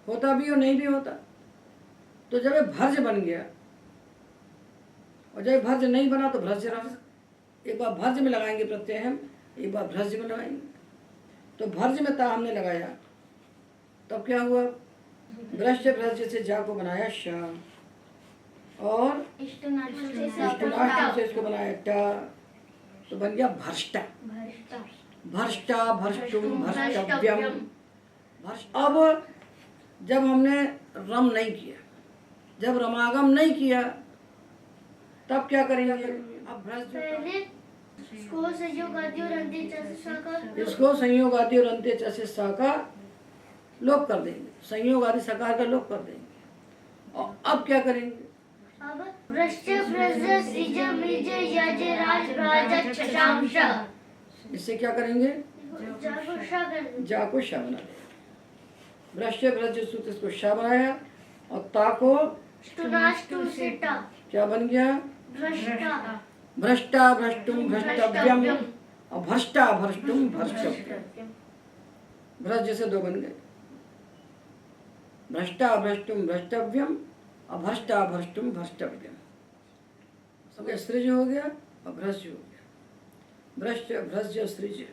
S2: होता भी और नहीं भी होता। तो जब ये भर्ज बन गया और जब भर्ज नहीं बना तो भ्रज रहा। एक बार भर्ज में लगाएंगे प्रत्यय हम, एक बार भ्रज में लगाएंगे। तो भर्ज में ता हमने लगाया, तब क्या हुआ? भ्रज भ्रज से जा को बनाया श, और इष्टनाष्ट से इसको बनाया ट, तो बन गया भ्रष्टा। भ्रष्टा, भ्रष्टुम, भ्रष्टव्यम। अब जब हमने रम नहीं किया, जब रमागम नहीं किया, तब क्या करेंगे? अब भ्रज,
S4: इसको संयोग आदि और अंत्य च से सा का,
S2: इसको संयोग आदि और अंत्य च से सा का लोप कर देंगे, संयोग आदि सकार का लोप कर देंगे। और अब क्या करेंगे?
S4: अब भ्रष्ट भ्रज सृज मृज यज राज राज शशांश,
S2: इससे क्या करेंगे?
S4: जाको शा कर देंगे।
S2: जा को शा बना देंगे। भ्रष्ट भ्रज सूत्र इसको शा बनाया, और ता को
S4: ष्टुनाष्टु से टा,
S2: क्या बन गया?
S4: भ्रष्टा।
S2: भ्रष्टा, भ्रष्टुम, भ्रष्टव्यम, और भ्रष्टा, भ्रष्टुम, भ्रष्टव्यम। भ्रज से दो बन गए, भ्रष्टा, भ्रष्टुम, भ्रष्टव्यम, और भ्रष्टा, भ्रष्टुम, भ्रष्टव्यम। सब सृज हो गया और भ्रज हो गया। भ्रष्ट, भ्रज, सृज।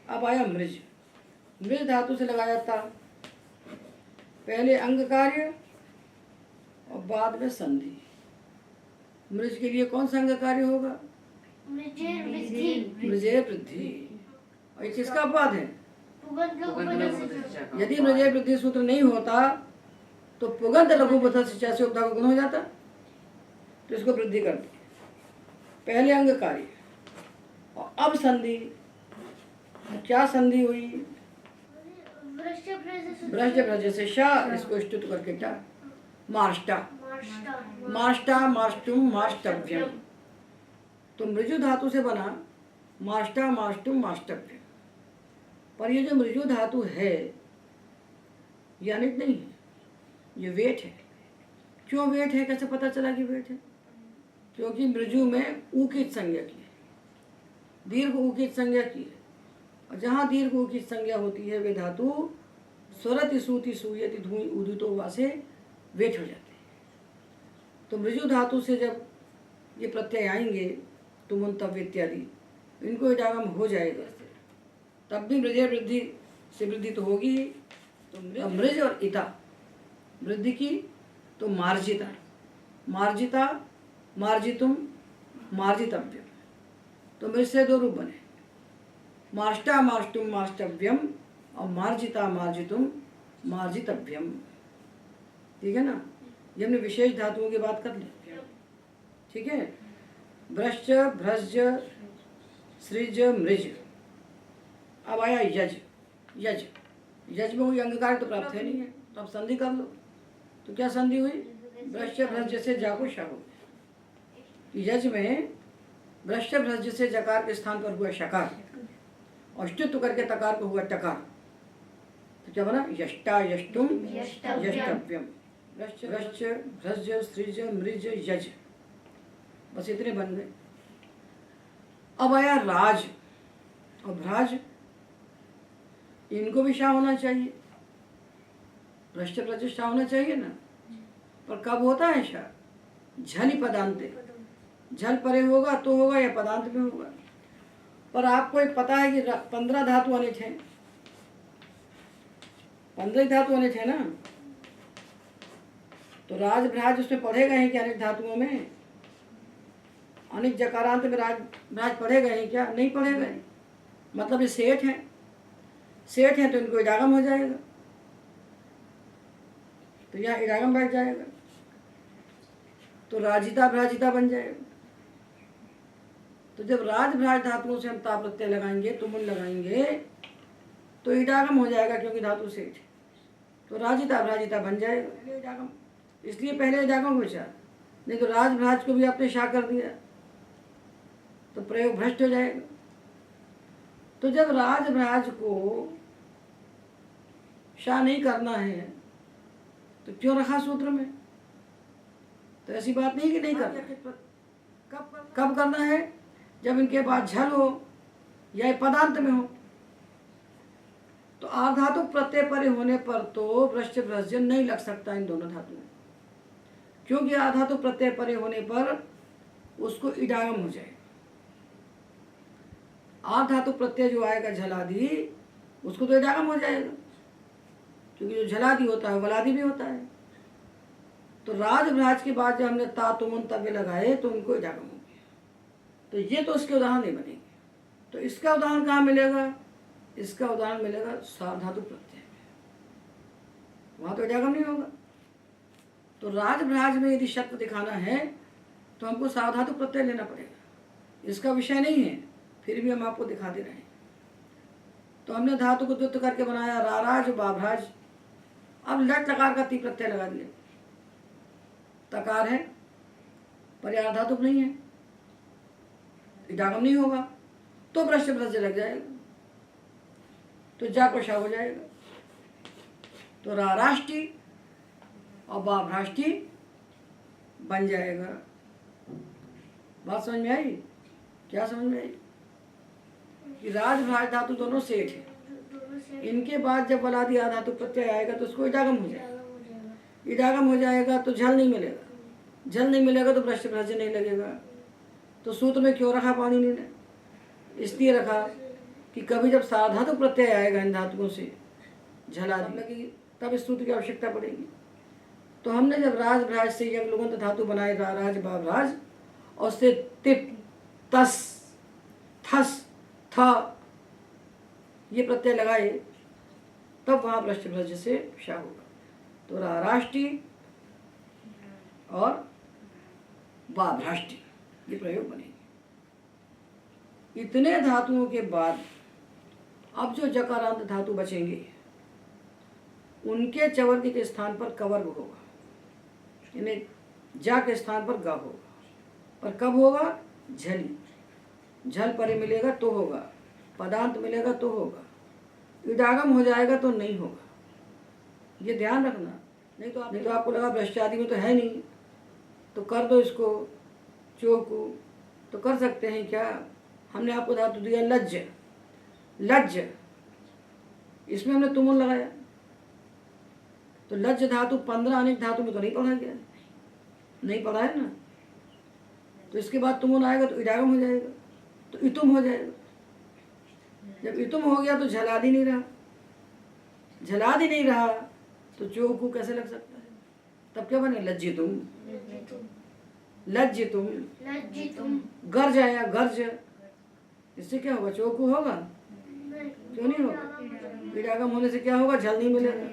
S2: अब आया मृज। मृज धातु से लगाया था, पहले अंग कार्य और बाद में संधि। मृज के लिए कौन सा अंग कार्य होगा?
S4: मृजे वृद्धि,
S2: मृजे वृद्धि। और ये किसका अपवाद है?
S4: पुगंत लघु पद से।
S2: यदि मृजे वृद्धि सूत्र नहीं होता तो पुगंत लघु पद से उपधा को गुण हो जाता, तो इसको वृद्धि कर दी। पहले अंग कार्य और अब संधि। क्या संधि हुई?
S4: भ्रष्ट भ्रज से
S2: भ्रष्ट भ्रज से शा, इसको स्तुत करके क्या? मार्ष्टा,
S4: माष्टा,
S2: मार्ष्टा, मार्ष्टुम, मार्ष्टव्यम। तो मृजु धातु से बना मार्ष्टा, मार्ष्टुम, मार्ष्टव्यम। पर ये जो मृजु धातु है ये अनिट नहीं है, ये वेट है। क्यों वेट है? कैसे पता चला कि वेट है? क्योंकि मृजु में ऊकित संज्ञा की है, दीर्घ ऊकित संज्ञा की है, और जहाँ दीर्घ ऊकित संज्ञा होती है वे धातु स्वरति सूति सूयति धूई उदितो वा से वेट हो जाते हैं। तो मृजु धातु से जब ये प्रत्यय आएंगे तुम तब इत्यादि, इनको इडागम हो जाएगा, तब भी मृज वृद्धि से वृद्धि तो होगी ही। तो मृज और इता वृद्धि की तो मार्जिता, मार्जिता, मार्जितुम, मार्जितव्यम। तो मृज से दो रूप बने, मार्ष्टा, मार्ष्टुम, मार्ष्टव्यम, और मार्जिता, मार्जितुम, मार्जितव्यम। ठीक है ना? ये हमने विशेष धातुओं की बात कर ली। ठीक है? भ्रश्च, भ्रज, सृज, मृज। अब आया यज। यज, यज में कोई अंगकार तो प्राप्त है नहीं है, तो अब संधि कर लो। तो क्या संधि हुई? भ्रश्च भ्रज से जाको शा हो गया। यज में भ्रश्च भ्रज से जकार के स्थान पर हुआ शकार, और ष्टुत्व करके तकार को हुआ टकार। तो क्या बना? यष्टा, यष्टुम, यष्टव्यम। भ्रश्च, भ्रश्च, भ्रज, सृज, मृज, यज। बस इतने बन गए। अब आया राज और भ्राज, इनको भी शा होना चाहिए। भ्रष्ट प्रतिष्ठा होना चाहिए ना, पर कब होता है शा? झलि पदांते, झल परे होगा तो होगा या पदांत में होगा। पर आपको एक पता है कि 15 धातु अनिट हैं, 15 धातु अनिट है ना, तो राज भ्राज उसमें पढ़े गए हैं क्या अनिट धातुओं में? अनिट जकारांत में राज भ्राज पढ़े गए हैं क्या? नहीं पढ़े गए। मतलब ये सेठ हैं, सेठ हैं तो इनको इडागम हो जाएगा, तो यहाँ इडागम बैठ जाएगा, तो राजिता भ्राजिता बन जाएगा। तो जब राज भ्राज धातुओं से हम ता प्रत्यय लगाएंगे, तुमुल लगाएंगे, तो इडागम हो जाएगा क्योंकि धातु सेठ है, तो राजिता भ्राजिता बन जाएगा। पहले इडागम, इसलिए पहले इडागम बचा, नहीं तो राज भ्राज को भी आपने शा कर दिया तो प्रयोग भ्रष्ट हो जाएगा। तो जब राज भ्राज को शा नहीं करना है तो क्यों रखा सूत्र में? तो ऐसी बात नहीं कि नहीं करना। कब करना है? जब इनके बाद झल हो या पदांत में हो। तो आधातु प्रत्यय परे होने पर तो भ्रष्ट भ्रष्य नहीं लग सकता इन दोनों धातु में, क्योंकि आधातु प्रत्यय परे होने पर उसको इडागम हो जाए। आधातु प्रत्यय जो आएगा झलादि, उसको तो इडागम हो जाएगा, क्योंकि जो झलादि होता है वलादि भी होता है। तो राज भ्राज के बाद जब हमने ता तुमुन तव्य लगाए तो उनको इडागम हो गया। तो ये तो उसके उदाहरण नहीं बनेंगे। तो इसका उदाहरण कहाँ मिलेगा? इसका उदाहरण मिलेगा साधातु प्रत्यय में, वहां तो इडागम नहीं होगा। तो राज भ्राज में यदि शब्द दिखाना है तो हमको साधातु प्रत्यय लेना पड़ेगा। इसका विषय नहीं है, फिर भी हम आपको दिखा दे रहे हैं। तो हमने धातु को द्युत करके बनाया राराज बाभ्राज। अब लट लकार का ती प्रत्यय लगा दिए, तकार है पर यार धातु नहीं है, इडागम नहीं होगा, तो भ्रष्ट भ्रष्ट लग जाएगा, तो जा को शा हो जाएगा। तो राराष्टि और बाभ्राष्टि बन जाएगा। बात समझ में आई? क्या समझ में आई? कि राज भ्राज धातु दोनों सेठ है, इनके बाद जब वलादि आधातु प्रत्यय आएगा तो उसको इडागम हो जाएगा। इडागम हो जाएगा तो झल नहीं मिलेगा, झल नहीं मिलेगा तो भ्रष्ट भ्रष्ट नहीं लगेगा। तो सूत्र में क्यों रखा पाणिनि ने? इसलिए रखा कि कभी जब साधातु प्रत्यय आएगा इन धातुओं से झलादि लगी, तब इस सूत्र की आवश्यकता पड़ेगी। तो हमने जब राज भ्राज से यज्ञ लुगंत धातु बनाए राज बाभ्राज, और से तिप तस थस था ये प्रत्यय लगाए, तब वहां भ्रष्ट भ्रज से शा होगा। तो राराष्टि और बाभ्राष्टि ये प्रयोग बनेंगे। इतने धातुओं के बाद अब जो जकारांत धातु बचेंगे उनके चवर्गी के स्थान पर कवर्ग होगा, यानी जा के स्थान पर गा होगा। पर कब होगा? झली, झल परे मिलेगा तो होगा, पदांत मिलेगा तो होगा, इडागम हो जाएगा तो नहीं होगा। ये ध्यान रखना, नहीं तो आपको लगा भ्रष्ट आदि में तो है नहीं, तो कर दो इसको चोकू, तो कर सकते हैं क्या? हमने आपको धातु दिया लज्ज, लज्ज, इसमें हमने तुमुल लगाया, तो लज्ज धातु 15 अनेक धातु में तो नहीं पढ़ा गया, नहीं पढ़ा है ना। तो इसके बाद तुमुल आएगा तो इडागम हो जाएगा, तो इतुम हो जाएगा। जब इतुम हो गया तो झलादि नहीं रहा, झलादि नहीं रहा तो चोकू कैसे लग सकता है? तब क्या बने? लज्जितुम, लज्जितुम,
S4: लज्जितुम,
S2: गर्ज आया गर्ज, इससे क्या होगा? चोकू होगा? क्यों नहीं होगा? इडागम होने से क्या होगा? झल नहीं मिलेगा,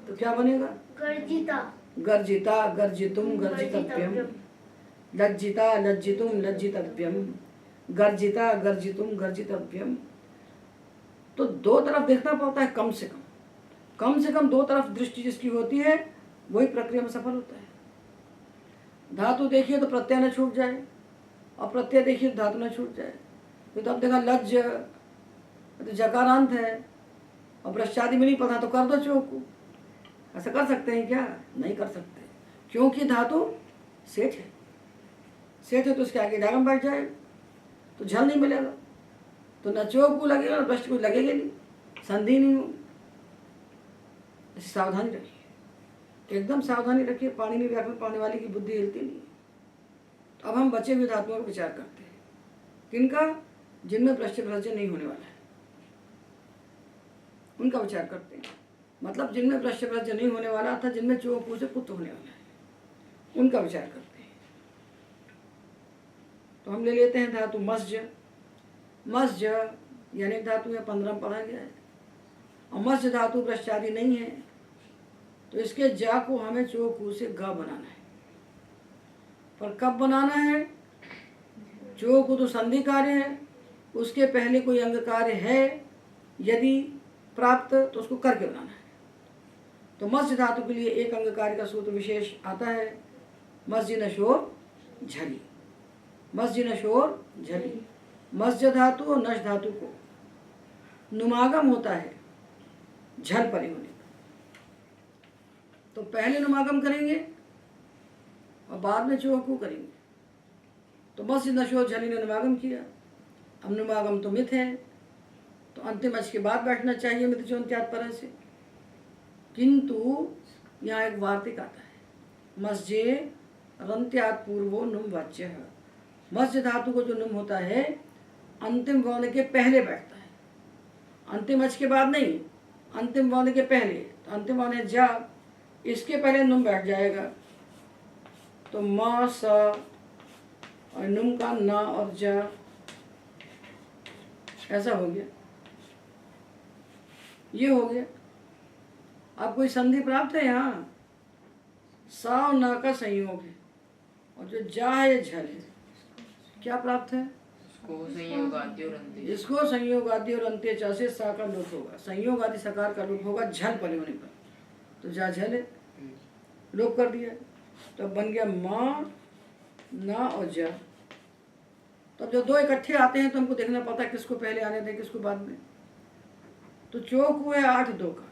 S2: तो क्या बनेगा?
S4: गर्जिता,
S2: गर्जिता गर्जितुम गर्जितव्यम, लज्जिता लज्जितुम लज्जितव्यम, गर्जिता गर्जितुम गर्जितव्यम। तो दो तरफ देखना पड़ता है, कम से कम 2 तरफ दृष्टि जिसकी होती है वही प्रक्रिया में सफल होता है। धातु देखिए तो प्रत्यय न छूट जाए, और प्रत्यय देखिए तो धातु न छूट जाए। तो अब देखा लज्ज तो जकारांत है और भ्रष्टादि में नहीं पढ़ा, तो कर दो चोकू। ऐसा कर सकते हैं क्या? नहीं कर सकते, क्योंकि धातु सेठ है, सेठ है तो उसके आगे इडागम बैठ जाएगा, तो झल नहीं मिलेगा, तो न चोकू लगेगा न भ्रष्ट कुछ लगेगा नहीं, संधि नहीं हो। सावधानी रखिए। एकदम सावधानी रखिए, पानी में व्याकुल पाने वाली की बुद्धि हिलती नहीं है। तो अब हम बचे हुए धातुओं का विचार करते हैं। किनका? जिनमें पृष्ठ प्रसर्जन नहीं होने वाला है, उनका विचार करते हैं। मतलब जिनमें पृष्ठ प्रसर्जन नहीं होने वाला था, जिनमें चोकू से पुत्र होने वाला है, उनका विचार करते हैं। तो हम ले लेते हैं धातु मस्ज। मस्ज यानी धातु है 15 पढ़ा गया है, और मस्ज धातु पृष्ठादि नहीं है, तो इसके जा को हमें चोकू से ग बनाना है। पर कब बनाना है? चोकू तो संधि कार्य है, उसके पहले कोई अंग कार्य है यदि प्राप्त, तो उसको करके बनाना है। तो मत्स्य धातु के लिए एक अंग कार्य का सूत्र विशेष आता है, मस्जिद नशोर झली। मस्जिद नशोर झली। मस्ज धातु और नश धातु को नुमागम होता है झल परे होने पर, तो पहले नुमागम करेंगे और बाद में चोकू करेंगे। तो मस्जिद नशोर झली ने नुमागम किया। अब नुमागम तो मिथ है, तो अंतिम अच के बाद बैठना चाहिए मिथ चोन्त्यात पर से, किंतु यहाँ एक वार्तिक आता है, मस्जे रंत्यात पूर्वो नुम वाच्य है। मस्ज धातु को जो नुम होता है अंतिम वर्ण के पहले बैठता है, अंतिम अच के बाद नहीं, अंतिम वर्ण के पहले। तो अंतिम वर्ण है जा, इसके पहले नुम बैठ जाएगा, तो म स और नुम का न और जा, ऐसा हो गया, ये हो गया। अब कोई संधि प्राप्त है यहाँ? सा और न का संयोग है, और जो जा है झल है, क्या प्राप्त है?
S3: इसको संयोग आदि और अंत्य।
S2: इसको संयोग आदि और अंत्य च से सा का लोप होगा, संयोग आदि सकार का लोप होगा झल परे होने पर, तो जा झल है, लोप कर दिया, तो बन गया म न और जा। तो जब दो इकट्ठे आते हैं तो हमको देखना पड़ता है किसको पहले आने दें किसको बाद में। तो चौक हुआ है 8-2 का,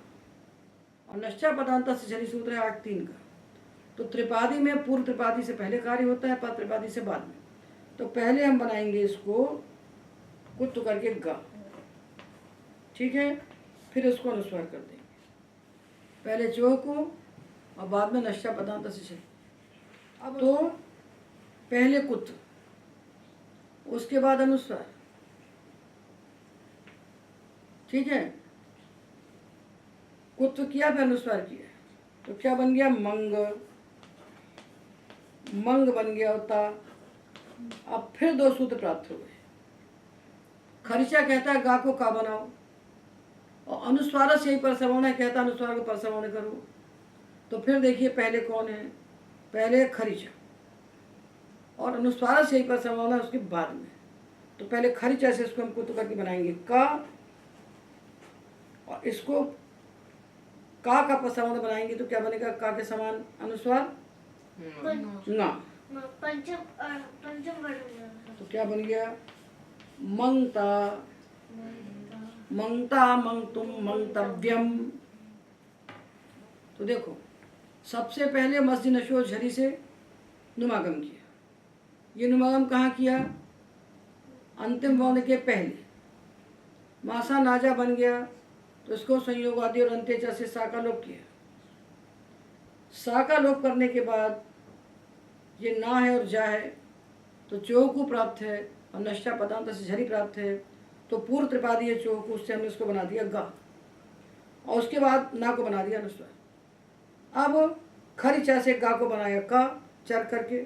S2: और नश्चा पदांत से झली सूत्र है 8-3 का। तो त्रिपादी में पूर्व त्रिपादी से पहले कार्य होता है, पद त्रिपादी से बाद में। तो पहले हम बनाएंगे इसको कुत्त करके गा, ठीक है, फिर इसको अनुस्वार कर देंगे, पहले चौको और बाद में नश्चा पदांत से झली। अब तो पहले कुत्त, उसके बाद अनुस्वार, ठीक है, कुत्व किया फिर अनुस्वार किया, तो क्या बन गया? मंग। मंग बन गया होता। अब फिर 2 सूत्र प्राप्त हो गए। खर्चा कहता है गा को का बनाओ, और अनुस्वार से ही परसवर्ण कहता है अनुस्वार को परसवर्ण करो। तो फिर देखिए पहले कौन है? पहले खरीचा, और अनुस्वार से ही परसवर्ण उसके बाद में। तो पहले खरीचा से इसको हम कुत्व करके बनाएंगे का, और इसको का परसवर्ण बनाएंगे तो क्या बनेगा? का के समान अनुस्वार ना,
S4: पंचम वर्ण।
S2: तो क्या बन गया? मंगता। मंगता मंगतुम मंगतव्यम। तो देखो सबसे पहले मस्जिद नशो झरी से नुमागम किया। ये नुमागम कहाँ किया? अंतिम वर्ण के पहले। मासा नाजा बन गया, तो इसको संयोग आदि और अंत्य से सा का लोप किया। सा का लोप करने के बाद ये ना है और जा है, तो चौकू प्राप्त है, और नश्चा पदांत से झरी प्राप्त है। तो पूर्व त्रिपादी है चौकू, उससे हमने इसको बना दिया गा, और उसके बाद ना को बना दिया अनुस्वार। अब खरीचा से गा को बनाया का चर करके,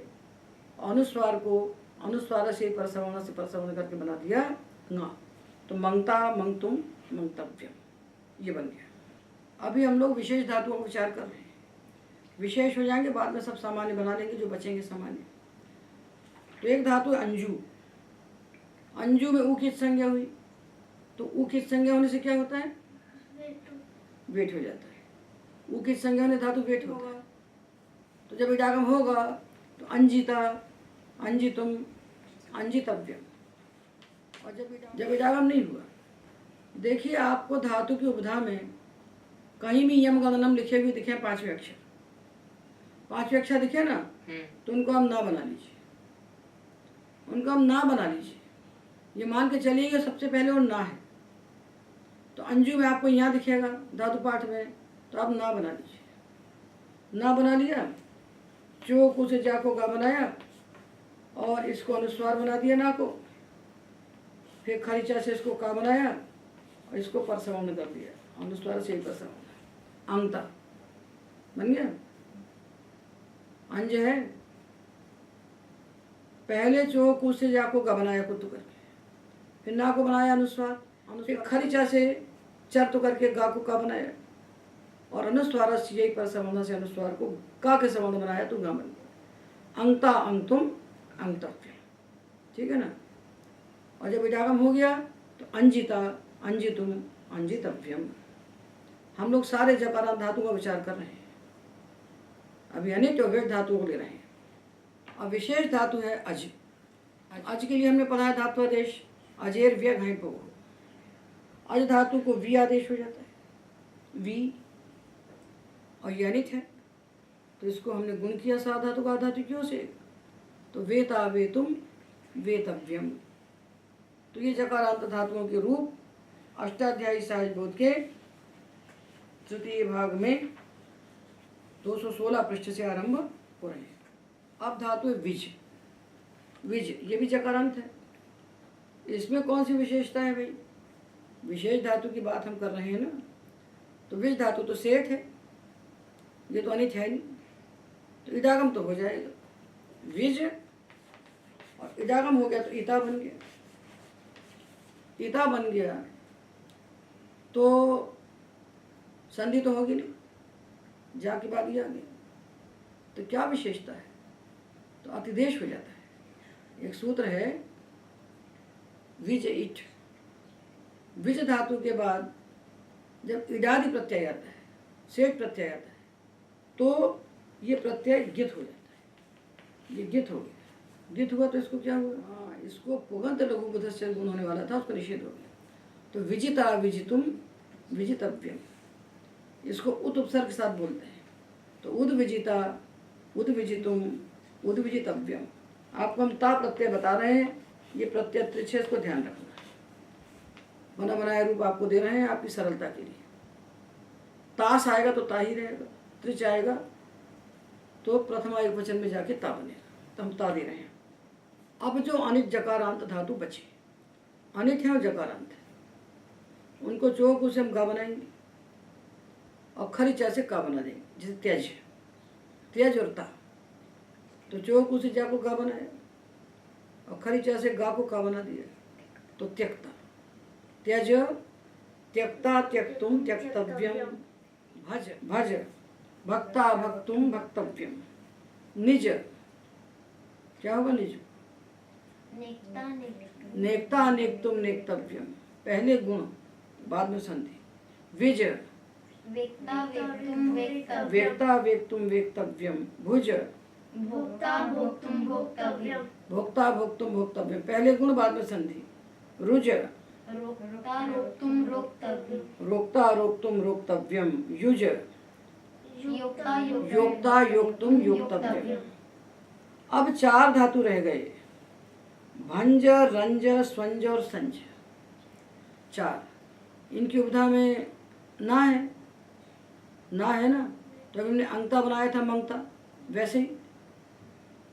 S2: अनुस्वार को अनुस्वार से परसवर्ण करके बना दिया ना। तो मंगता मंगतुम मंगतव्यम, ये बन गया। अभी हम लोग विशेष धातुओं का विचार कर रहे हैं। विशेष हो जाएंगे बाद में, सब सामान्य बना लेंगे जो बचेंगे सामान्य। तो एक धातु है अंजू। अंजू में ऊ की संज्ञा हुई, तो ऊ की संज्ञा होने से क्या होता है? वेट हो जाता है। ऊ की संज्ञा होने धातु वेट होता है। तो जब इडागम होगा तो अंजिता, अंजितुम, अंजितव्यम। और जब इडागम नहीं हुआ, देखिए आपको धातु की उपधा में कहीं भी यम गणनम लिखे हुए दिखे 5वें अक्षर, 5वें अक्षर दिखे ना, तो उनको हम ना बना लीजिए, उनको हम ना बना लीजिए। ये मान के चलिएगा सबसे पहले और ना है, तो अंजू में आपको यहाँ दिखेगा धातु पाठ में, तो आप ना बना लीजिए। ना बना लिया, चो को से जा को गा बनाया और इसको अनुस्वार बना दिया ना को, फिर खरीचा से इसको का बनाया और इसको परसवर्ण कर दिया, अनुस्वार से ही परसवर्ण, अंगता बन गया। अंज है, पहले चो को से जा को गा बनाया कुत्तु करके, फिर ना को बनाया अनुस्वार, फिर खरीचा से चर तो करके गा को का बनाया और अनुस्वार से यही परसवर्ण से अनुस्वार को का के सवर्ण बनाया तो गा बन गया। अंगता अंगतुम अंगतव्य, ठीक है ना। और जब इडागम हो गया तो अंजिता अंजितुम अंजितव्यम। हम लोग सारे जकारांत धातु का विचार कर रहे हैं, अभी अनित्य और व्यक्त धातुओं को ले रहे हैं। अब विशेष धातु है अज। अज के लिए हमने पढ़ा है धात्वादेश अजेर व्यय घाई भो। अज धातु को वी आदेश हो जाता है, वी, और ये अनित है तो इसको हमने गुण किया सा धातु का धातु क्यों से, तो वेता वेतुम वेतव्यम। तो ये जकारांत धातुओं के रूप अष्टाध्यायी सहज बोध के तृतीय भाग में 216 पृष्ठ से आरंभ हो रहे हैं। अब धातु है विज। विज ये भी जकारांत है। इसमें कौन सी विशेषता है भाई, विशेष धातु की बात हम कर रहे हैं ना, तो विज धातु तो सेठ है, ये तो अनित है नहीं, तो इडागम तो हो जाएगा विज, और इडागम हो गया तो ईता बन गया। ईता बन गया तो संधि तो होगी नहीं, जा के बाद ही आ गया, तो क्या विशेषता है, तो अतिदेश हो जाता है। एक सूत्र है विज इट। विज धातु के बाद जब इडादि प्रत्यय आता है, सेठ प्रत्यय आता है, तो ये प्रत्यय गित हो जाता है। ये गित हो गया, गित हुआ तो इसको क्या हुआ, हाँ, इसको पुगंत लघु बुधस्य गुण होने वाला था, उसका निषेध हो गया। तो विजिता विजितुम विजितव्यम, इसको उत उपसर्ग के साथ बोलते हैं। तो उद विजिता उद विजितुम उद विजितव्यम। आपको हम ता प्रत्यय बता रहे हैं, ये प्रत्यय त्रिच्छेद, इसको ध्यान रखना है। बना बनाया रूप आपको दे रहे हैं आपकी सरलता के लिए। तास आएगा तो ता ही रहेगा, त्रिच आएगा तो प्रथमा एक वचन में जाके ता बनेगा, तो हम ता दे रहे हैं। अब जो अनित जकारांत धातु बचे, अनित है और जकारांत है, उनको चौक से हम गा बनाएंगे और खरीचा से का बना देंगे, जैसे त्यज, त्यज और ता। तो चौक से जा को गा बनाया और खरीचा से गा को का बना दिया, तो त्यक्ता, त्यज त्यक्ता त्यक्तुम त्यक्तव्यम, भज भज भक्ता भक्तुम भक्तव्यम, निज क्या होगा, निज नेक्ता नेक्तुम नेक्तव्यम, पहले गुण बाद में संधि, विज
S4: वेक्ता वेक्तुम वेक्तव्यम,
S2: वेक्ता वेक्तुम वेक्तव्यम, भुज
S4: भोक्ता भोक्तुम भोक्तव्यम,
S2: भोक्ता भोक्तुम भोक्तव्यम, पहले गुण बाद में संधि, रुज
S4: रोक्ता रोक्तुम रोक्तव्यम,
S2: रोक्ता रोक्तुम रोक्तव्यम, युज
S4: योक्ता
S2: योक्ता योक्तुम योक्तव्यम। अब चार धातु रह गए, भंज रंज स्वंज और संज, चार। इनकी उपधा में ना है, ना है ना, तो अभी हमने अंगता बनाया था मंगता, वैसे ही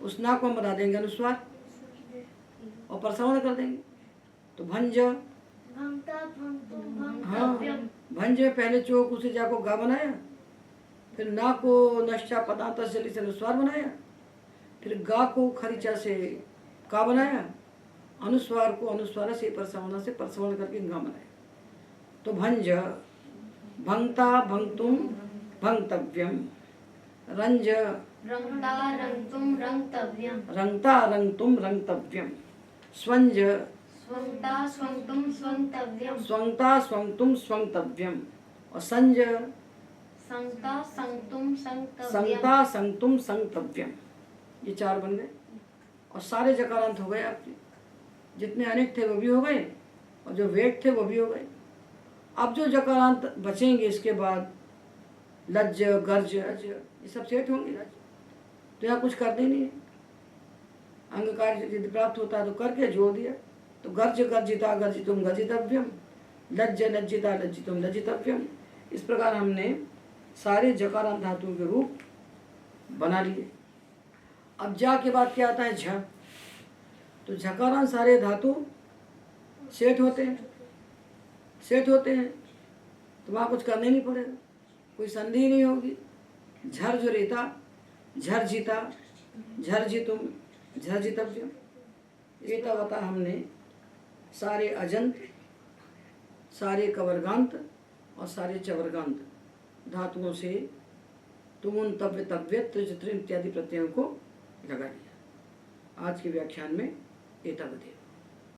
S2: उस ना को हम बता देंगे अनुस्वार और प्रसवण कर देंगे। तो भंज,
S4: भंक्ता भंक्तुम
S2: हाँ,
S4: भंक्तव्यम,
S2: भंज पहले चोक उसे जाको गा बनाया, फिर ना को नश्चा पदांत जली से अनुस्वार बनाया, फिर गा को खरीचा से का बनाया, अनुस्वार को अनुस्वार से परसवण करके गा बनाया। तो भंज भंक्ता भंक्तुम भंक्तव्यम, रंज
S4: रंक्ता रंक्तुम रंक्तव्यम,
S2: रंक्ता रंक्तुम रंक्तव्यम, स्वंज
S4: स्वंक्ता स्वंक्तुम स्वंक्तव्यम,
S2: स्वंक्ता स्वंक्तुम स्वंक्तव्यम, और संज
S4: संक्ता संक्तुम संक्तव्यम,
S2: संक्ता संक्तुम संक्तव्यम। ये चार बन गए और सारे जकारांत हो गए आपके, जितने अनेक थे वो भी हो गए और जो वेग थे वो भी हो गए। अब जो जकारांत बचेंगे इसके बाद लज्ज गर्ज ये सब सेठ होंगे, तो यहाँ कुछ करते नहीं है। अंग कार्य यदि प्राप्त होता है तो करके जोड़ दिया, तो गर्ज गर्जिता गर्जितुम गर्जितव्यम, लज्ज लज्जिता लज्जितुम लज्जितव्यम। इस प्रकार हमने सारे जकारांत धातुओं के रूप बना लिए। अब जा के बाद क्या आता है झ, तो झकारांत सारे धातु सेट होते हैं, सेट होते हैं, तो वहाँ कुछ करने नहीं पड़ेगा, कोई संधि नहीं होगी। झर जो रहता, झर जीता, झर जीतुम, झर जीतव्यम, ये तब बता हमने सारे अजंत, सारे कवर्गांत और सारे चवर्गांत धातुओं से तुमुन, तव्य, तव्यत, त्रिच, त्रिन इत्यादि प्रत्ययों को लगा लिया। आज के व्याख्यान में एतावदेव।